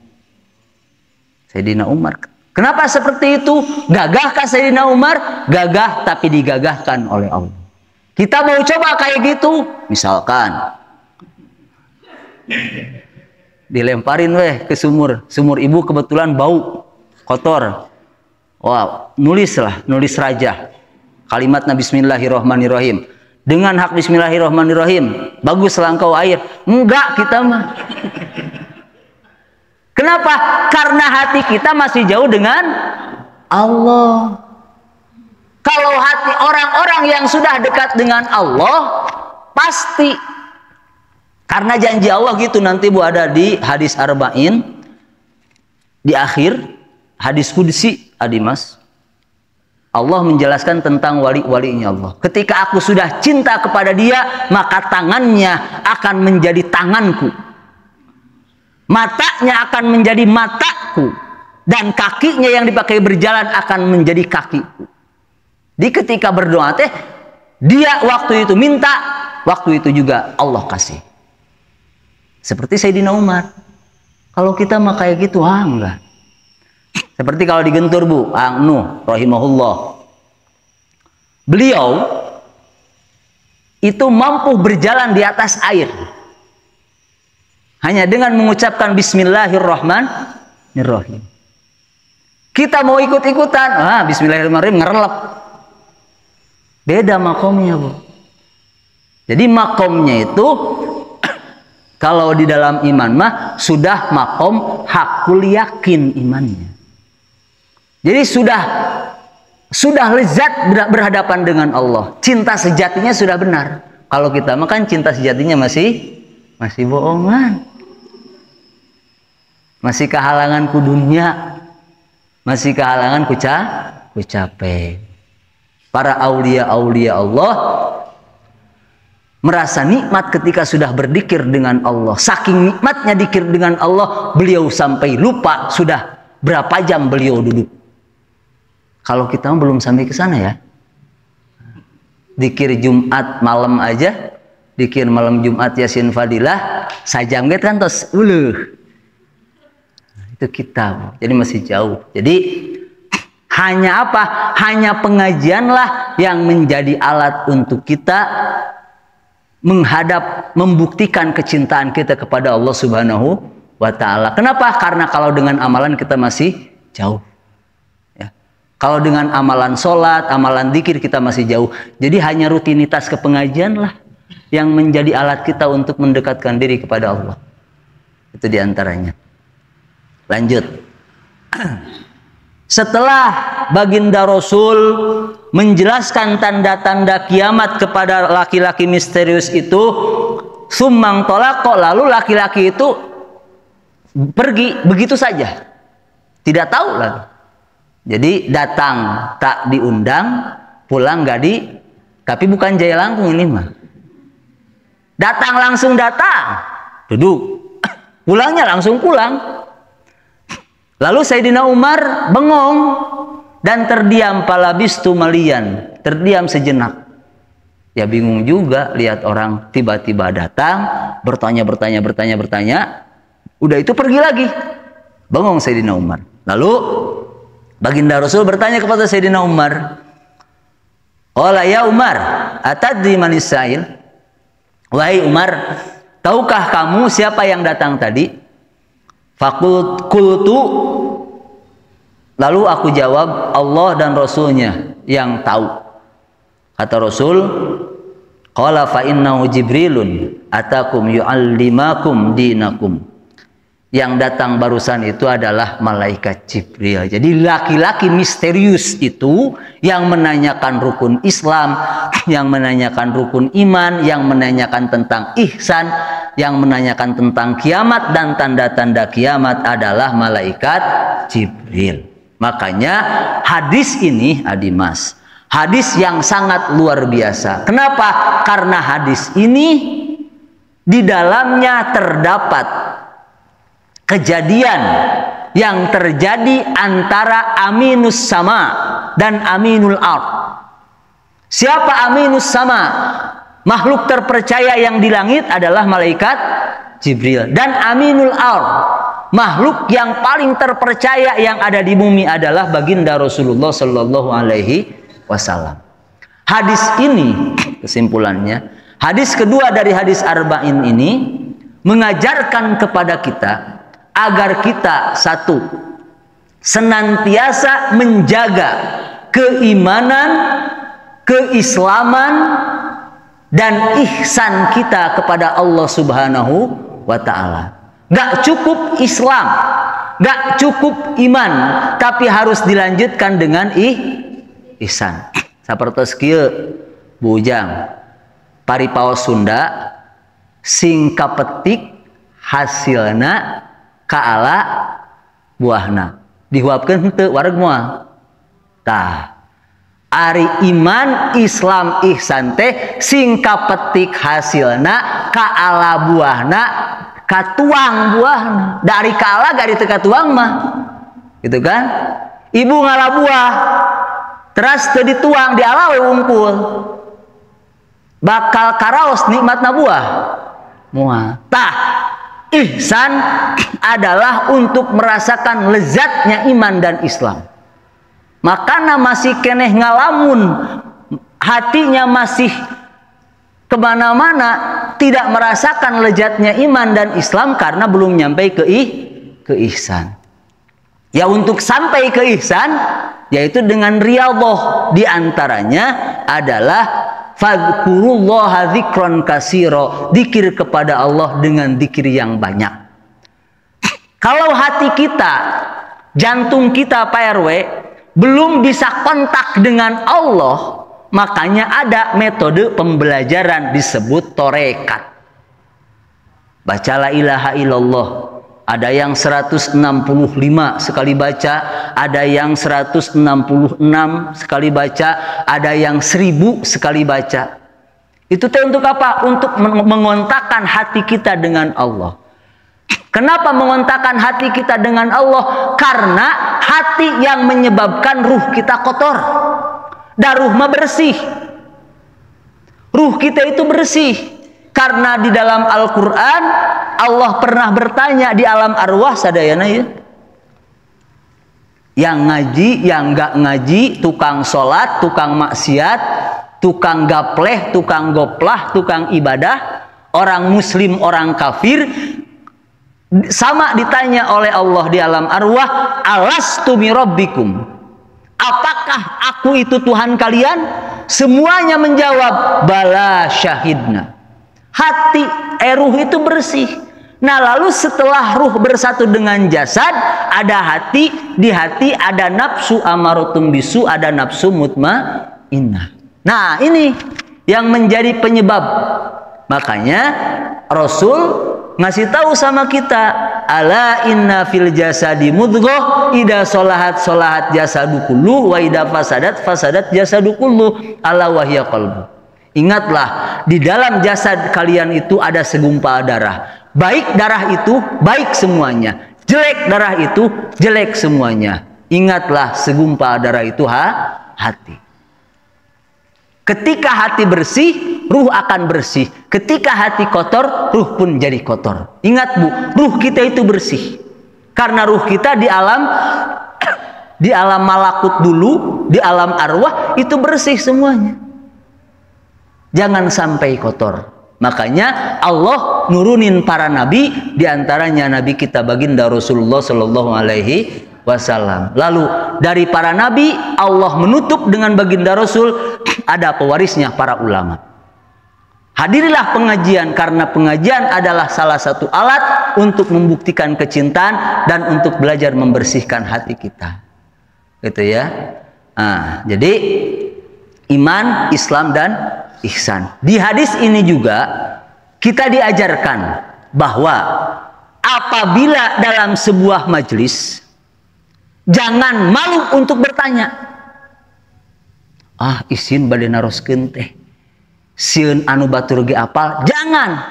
Sayyidina Umar, kenapa seperti itu? Gagahkah Sayyidina Umar? Gagah, tapi digagahkan oleh Allah. Kita mau coba kayak gitu, misalkan dilemparin ke sumur ibu kebetulan bau kotor, wah nulis raja kalimatnya Bismillahirrohmanirrohim, dengan hak Bismillahirrohmanirrohim bagus langkau air. Enggak, kita mah kenapa? Karena hati kita masih jauh dengan Allah. Kalau hati orang-orang yang sudah dekat dengan Allah, pasti, karena janji Allah gitu. Nanti Bu ada di hadis Arba'in, di akhir hadis Qudsi Adimas, Allah menjelaskan tentang wali-walinya Allah. Ketika aku sudah cinta kepada dia, maka tangannya akan menjadi tanganku, matanya akan menjadi mataku, dan kakinya yang dipakai berjalan akan menjadi kakiku. Di ketika berdoa teh, dia waktu itu minta, waktu itu juga Allah kasih. Seperti Sayyidina Umar. Kalau kita mah kayak gitu, enggak. Seperti kalau digentur Bu, Nuh rahimahullah. Beliau itu mampu berjalan di atas air hanya dengan mengucapkan Bismillahirrahmanirrahim. Kita mau ikut-ikutan, Bismillahirrahmanirrahim, ngerelep. Beda makomnya Bu. Jadi makomnya itu kalau di dalam iman mah sudah makom hakul yakin imannya. Jadi sudah lezat berhadapan dengan Allah. Cinta sejatinya sudah benar. Kalau kita mah kan cinta sejatinya masih bohongan. Masih kehalangan ku dunia. Masih kehalangan ku capek. Para aulia-aulia Allah merasa nikmat ketika sudah berzikir dengan Allah. Saking nikmatnya zikir dengan Allah, beliau sampai lupa sudah berapa jam beliau duduk. Kalau kita belum sampai ke sana ya. Zikir Jumat malam aja, zikir malam Jumat Yasin Fadilah, sajam get kan tos itu kita. Jadi masih jauh. Jadi hanya apa? Hanya pengajianlah yang menjadi alat untuk kita membuktikan kecintaan kita kepada Allah Subhanahu wa Ta'ala. Kenapa? Karena kalau dengan amalan kita masih jauh. Ya. Kalau dengan amalan sholat, amalan zikir kita masih jauh. Jadi hanya rutinitas ke pengajian lah yang menjadi alat kita untuk mendekatkan diri kepada Allah. Itu diantaranya. Lanjut. Setelah baginda Rasul menjelaskan tanda-tanda kiamat kepada laki-laki misterius itu, sumang tolako, lalu laki-laki itu pergi begitu saja, tidak tahu lagi. Jadi datang tak diundang, pulang gak tapi bukan jaya langkung ini mah. Datang langsung datang, duduk, pulangnya langsung pulang. Lalu Sayyidina Umar bengong dan terdiam, palabistu malian, terdiam sejenak. Ya bingung juga lihat orang tiba-tiba datang, bertanya, udah itu pergi lagi. Bengong Sayyidina Umar. Lalu baginda Rasul bertanya kepada Sayyidina Umar, "Qala ya Umar, atadri manis sa'il?" Wahai Umar, tahukah kamu siapa yang datang tadi? Fakultu, lalu aku jawab, Allah dan Rasulnya yang tahu. Kata Rasul, qala fa innahu Jibrilun atakum yu'allimakum dinakum. Yang datang barusan itu adalah malaikat Jibril. Jadi laki-laki misterius itu yang menanyakan rukun Islam, yang menanyakan rukun iman, yang menanyakan tentang ihsan, yang menanyakan tentang kiamat dan tanda-tanda kiamat adalah malaikat Jibril. Makanya hadis ini, Adimas, hadis yang sangat luar biasa. Kenapa? Karena hadis ini di dalamnya terdapat kejadian yang terjadi antara Aminus Sama dan Aminul Ard. Siapa Aminus Sama? Makhluk terpercaya yang di langit adalah malaikat Jibril. Dan Aminul Ard, makhluk yang paling terpercaya yang ada di bumi adalah baginda Rasulullah Sallallahu Alaihi Wasallam. Hadis ini, kesimpulannya, hadis kedua dari hadis Arba'in ini mengajarkan kepada kita agar kita satu, senantiasa menjaga keimanan, keislaman, dan ihsan kita kepada Allah Subhanahu wa Ta'ala. Gak cukup Islam, gak cukup iman, tapi harus dilanjutkan dengan ihsan. Sapertos kieu bujang paripaos Sunda sing kapetik hasilna kaala buahna dihuapkeun henteu wareg moal. Tah ari iman Islam ihsan teh sing kapetik hasilna kaala buahna katuang buahna. Dari kaala gari teu katuang mah. Gitu kan? Ibu ngalah buah teras teu dituang dialawe wungkul. Bakal karaos nikmatna buah. Moal. Tah ihsan adalah untuk merasakan lezatnya iman dan Islam. Makanya masih keneh ngalamun, hatinya masih kemana-mana, tidak merasakan lezatnya iman dan Islam karena belum nyampe ke ihsan. Ya untuk sampai ke ihsan, yaitu dengan riyadhah, diantaranya adalah fadhkurullaha dzikran katsira, zikir kepada Allah dengan zikir yang banyak. Kalau hati kita, jantung kita Pak RW belum bisa kontak dengan Allah, makanya ada metode pembelajaran disebut torekat. Baca la ilaha illallah. Ada yang 165 sekali baca, ada yang 166 sekali baca, ada yang 1000 sekali baca. Itu untuk apa? Untuk mengontakkan hati kita dengan Allah. Kenapa mengontakkan hati kita dengan Allah? Karena hati yang menyebabkan ruh kita kotor. Dan ruh mah bersih. Ruh kita itu bersih. Karena di dalam Al-Quran Allah pernah bertanya di alam arwah sadayana ya. Yang ngaji, yang enggak ngaji, tukang sholat, tukang maksiat, tukang gapleh, tukang goplah, tukang ibadah, orang muslim, orang kafir, sama ditanya oleh Allah di alam arwah, alastu mi rabbikum, apakah aku itu Tuhan kalian? Semuanya menjawab, bala syahidna. Hati, ruh itu bersih. Nah lalu setelah ruh bersatu dengan jasad, ada hati, di hati ada nafsu amaratum bisu, ada nafsu mutmainnah. Nah ini yang menjadi penyebab. Makanya Rasul ngasih tahu sama kita, ala inna fil jasadi mudghah, ida solahat solahat jasadu kullu, wa ida fasadat fasadat jasadu kullu, ala wahya qalbu. Ingatlah, di dalam jasad kalian itu ada segumpal darah. Baik darah itu baik semuanya, jelek darah itu jelek semuanya. Ingatlah, segumpal darah itu hati. Ketika hati bersih, ruh akan bersih. Ketika hati kotor, ruh pun jadi kotor. Ingat Bu, ruh kita itu bersih. Karena ruh kita di alam malakut dulu, di alam arwah itu bersih semuanya. Jangan sampai kotor. Makanya Allah nurunin para nabi, diantaranya nabi kita baginda Rasulullah Shallallahu Alaihi Wasallam. Lalu dari para nabi Allah menutup dengan baginda Rasul, ada pewarisnya para ulama. Hadirilah pengajian, karena pengajian adalah salah satu alat untuk membuktikan kecintaan dan untuk belajar membersihkan hati kita. Gitu ya. Nah, jadi iman, Islam dan ihsan. Di hadis ini juga kita diajarkan bahwa apabila dalam sebuah majelis, jangan malu untuk bertanya. Ah, isin bade naroskeun teh. Sieun anu batur ge apal, jangan.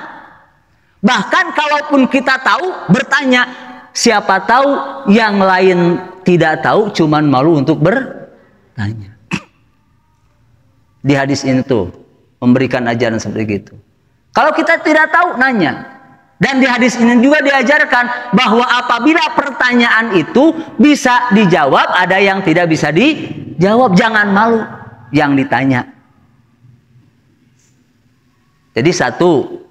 Bahkan kalaupun kita tahu, bertanya. Siapa tahu yang lain tidak tahu, cuman malu untuk bertanya. Di hadis ini tuh memberikan ajaran seperti itu. Kalau kita tidak tahu, nanya. Dan di hadis ini juga diajarkan bahwa apabila pertanyaan itu bisa dijawab, ada yang tidak bisa dijawab, jangan malu yang ditanya. Jadi satu,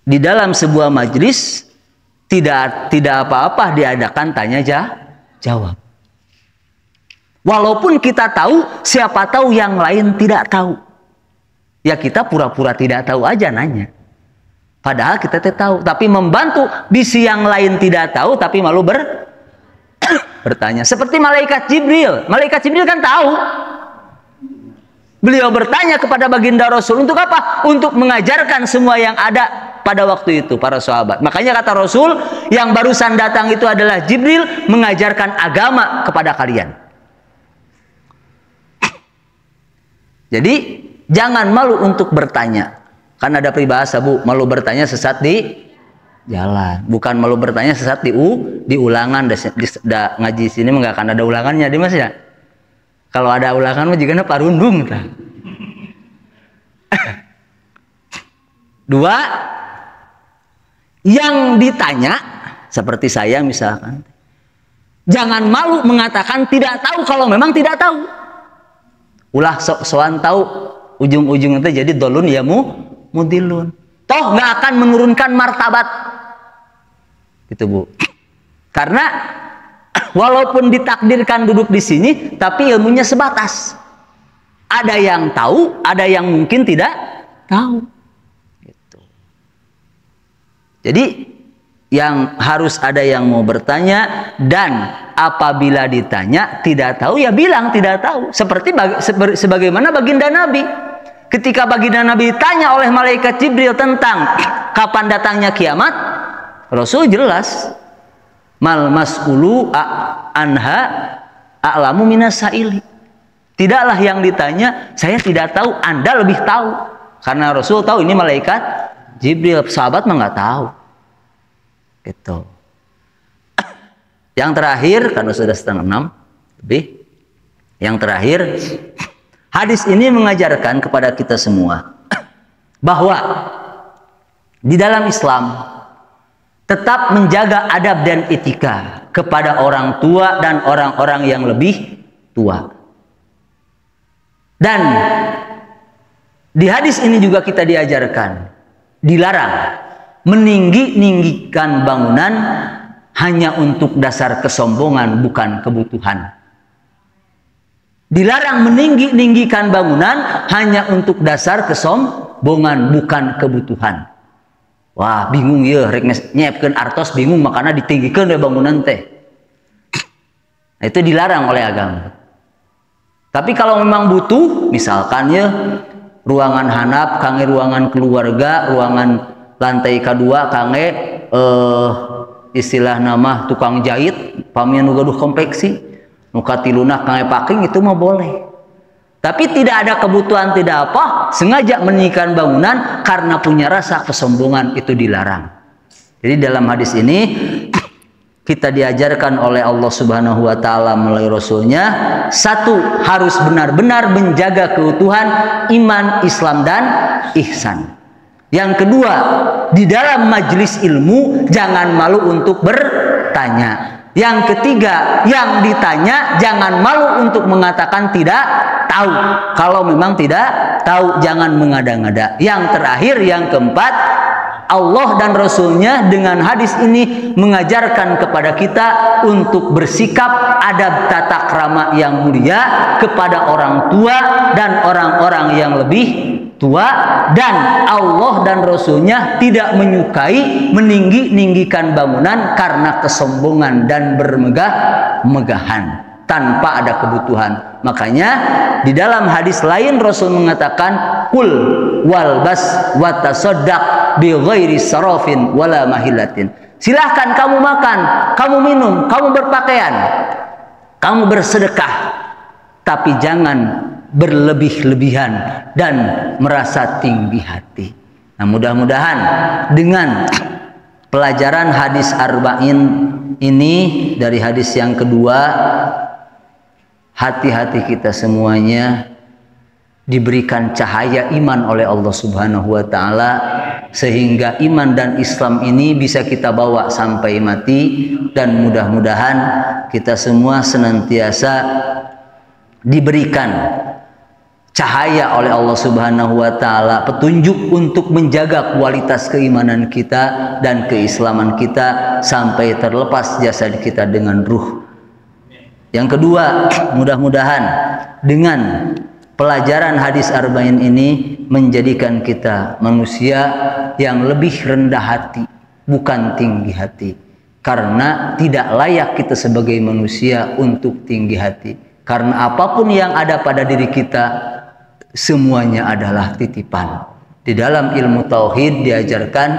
di dalam sebuah majelis tidak apa-apa diadakan tanya jawab. Walaupun kita tahu, siapa tahu yang lain tidak tahu. Ya kita pura-pura tidak tahu aja nanya. Padahal kita tahu. Tapi membantu bisi yang lain tidak tahu, tapi malu bertanya. Seperti malaikat Jibril. Malaikat Jibril kan tahu. Beliau bertanya kepada baginda Rasul. Untuk apa? Untuk mengajarkan semua yang ada pada waktu itu, para sahabat. Makanya kata Rasul, yang barusan datang itu adalah Jibril mengajarkan agama kepada kalian. Jadi jangan malu untuk bertanya. Kan ada peribahasa Bu, malu bertanya sesat di jalan. Bukan malu bertanya sesat di ulangan. Ngaji sini nggak akan ada ulangannya, Dimas ya. Kalau ada ulangan mah jigana parundung. Dua, yang ditanya seperti saya misalkan, jangan malu mengatakan tidak tahu kalau memang tidak tahu. Ulah soan tahu, ujung-ujungnya itu jadi dolun ya mudilun. Toh nggak akan menurunkan martabat. Gitu Bu. Karena walaupun ditakdirkan duduk di sini, tapi ilmunya sebatas. Ada yang tahu, ada yang mungkin tidak tahu. Gitu. Jadi yang harus ada yang mau bertanya, dan apabila ditanya tidak tahu ya bilang tidak tahu. Seperti sebagaimana baginda Nabi. Ketika baginda Nabi ditanya oleh malaikat Jibril tentang kapan datangnya kiamat, Rasul jelas, mal mas'ulu anha a'lamu minas sa'ili. Tidaklah yang ditanya, saya tidak tahu, Anda lebih tahu. Karena Rasul tahu ini malaikat Jibril, sahabat mah nggak tahu. Gitu. Yang terakhir, karena sudah 5:30 lebih. Yang terakhir, hadis ini mengajarkan kepada kita semua bahwa di dalam Islam tetap menjaga adab dan etika kepada orang tua dan orang-orang yang lebih tua. Dan di hadis ini juga kita diajarkan, dilarang meninggi-ninggikan bangunan hanya untuk dasar kesombongan, bukan kebutuhan. Dilarang meninggi-ninggikan bangunan hanya untuk dasar kesombongan, bukan kebutuhan. Wah, bingung ya, rek nyiapkeun artos bingung, makanya ditinggikeun we bangunan teh. Nah, itu dilarang oleh agama. Tapi kalau memang butuh, misalkan ya ruangan hanap kangge ruangan keluarga, ruangan lantai kedua kangge istilah nama tukang jahit, pamian nu gaduh konveksi, nu katiluna kangge packing, itu mah boleh. Tapi tidak ada kebutuhan, tidak apa, sengaja meninggikan bangunan karena punya rasa kesombongan, itu dilarang. Jadi dalam hadis ini kita diajarkan oleh Allah Subhanahu wa Ta'ala melalui Rasulnya, satu, harus benar-benar menjaga keutuhan iman, Islam, dan ihsan. Yang kedua, di dalam majelis ilmu jangan malu untuk bertanya. Yang ketiga, yang ditanya jangan malu untuk mengatakan tidak tahu. Kalau memang tidak tahu, jangan mengada-ngada. Yang terakhir, yang keempat, Allah dan Rasulnya dengan hadis ini mengajarkan kepada kita untuk bersikap adab tata krama yang mulia kepada orang tua dan orang-orang yang lebih tua, dan Allah dan Rasulnya tidak menyukai meninggi-ninggikan bangunan karena kesombongan dan bermegah-megahan tanpa ada kebutuhan. Makanya di dalam hadis lain Rasul mengatakan, kul walbas watasoddaq bi ghairi sarafin wala mahilatin. Silahkan kamu makan, kamu minum, kamu berpakaian, kamu bersedekah, tapi jangan berlebih-lebihan dan merasa tinggi hati. Nah, mudah-mudahan dengan pelajaran hadis arba'in ini, dari hadis yang kedua, hati-hati kita semuanya diberikan cahaya iman oleh Allah Subhanahu wa Ta'ala, sehingga iman dan Islam ini bisa kita bawa sampai mati. Dan mudah-mudahan kita semua senantiasa diberikan cahaya oleh Allah Subhanahu wa Ta'ala, petunjuk untuk menjaga kualitas keimanan kita dan keislaman kita sampai terlepas jasad kita dengan ruh. Yang kedua, mudah-mudahan dengan pelajaran hadis arba'in ini menjadikan kita manusia yang lebih rendah hati, bukan tinggi hati. Karena tidak layak kita sebagai manusia untuk tinggi hati. Karena apapun yang ada pada diri kita, semuanya adalah titipan. Di dalam ilmu tauhid diajarkan,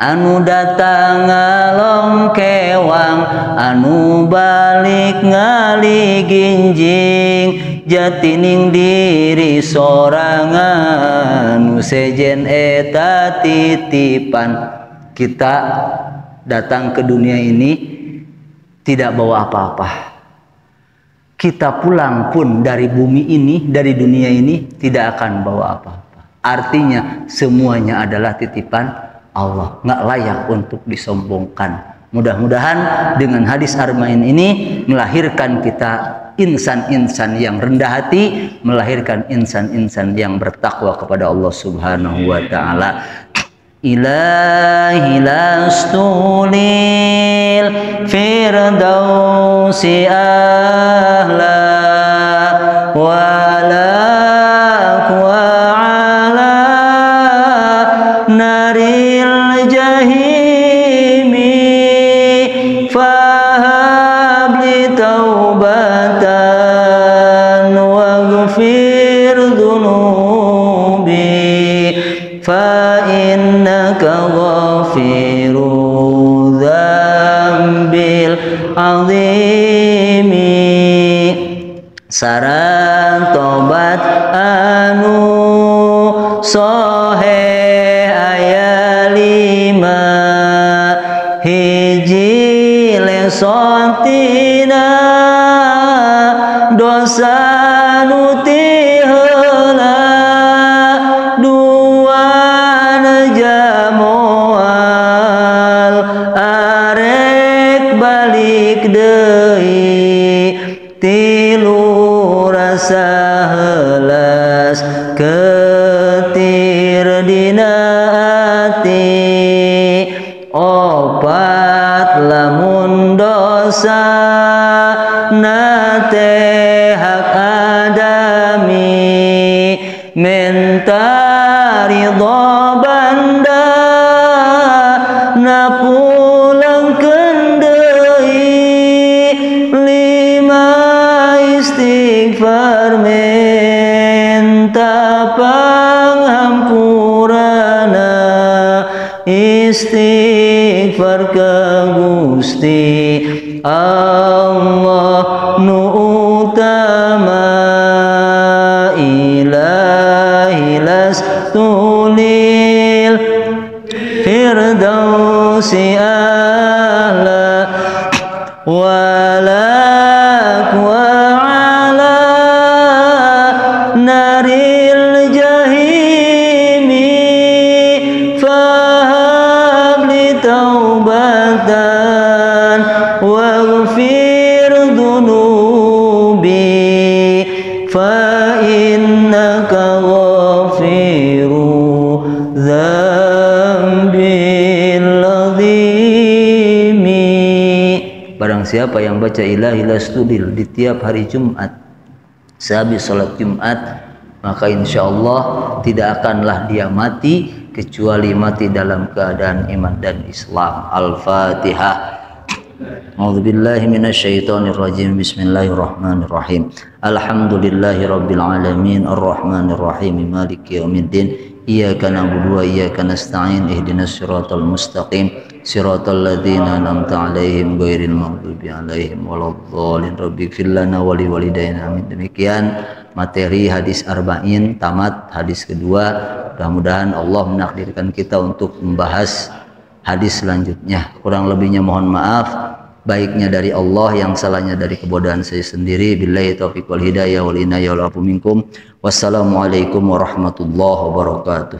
anu datang ngalong kewang, anu balik ngali ginjing, jatining diri sorangan, nu sejen eta titipan. Kita datang ke dunia ini tidak bawa apa-apa. Kita pulang pun dari bumi ini, dari dunia ini, tidak akan bawa apa-apa. Artinya semuanya adalah titipan Allah, nggak layak untuk disombongkan. Mudah-mudahan dengan hadis arba'in ini melahirkan kita insan-insan yang rendah hati, melahirkan insan-insan yang bertakwa kepada Allah Subhanahu wa Ta'ala. Ilahi lastulil firdausi ahla walak wa ala naril jahimi sareng tobat anu sohe aya 5 hiji lesontina dosa nu ti heula dua naja moal arek balik deui tilu rasa helas ketir dina ati opat lamun dosa nate hak adami minta ridho banda na pulangkeun deui 5 istighfar minta panghampurana istighfar ka Gusti Allah nu utama ilahi lastulil firdausi ala walak wa ala naril jahimi fahab li taubatan waghfir dunubi fa innaka ghafiru dzambil adzimi. Barang siapa yang baca ilahi lastudil di tiap hari Jumat sehabis salat Jumat, maka insya Allah tidak akanlah dia mati kecuali mati dalam keadaan iman dan Islam. Al-Fatihah. A'udzubillahi minasyaitonirrajim. Bismillahirrahmanirrahim. Alhamdulillahirabbil alamin arrahmanir rahim maliki yaumiddin. Iyyaka na'budu wa iyyaka nasta'in ihdinas siratal mustaqim siratal ladzina an'amta 'alaihim ghairil maghdubi 'alaihim waladdallin. Rabbighfir lana wa liwalidayna. Amin. Demikian materi hadis arba'in tamat hadis kedua. Mudah-mudahan Allah menakdirkan kita untuk membahas hadis selanjutnya. Kurang lebihnya mohon maaf, baiknya dari Allah, yang salahnya dari kebodohan saya sendiri. Billahi taufiq wal hidayah wal inayah wal afu minkum. Wassalamualaikum warahmatullahi wabarakatuh.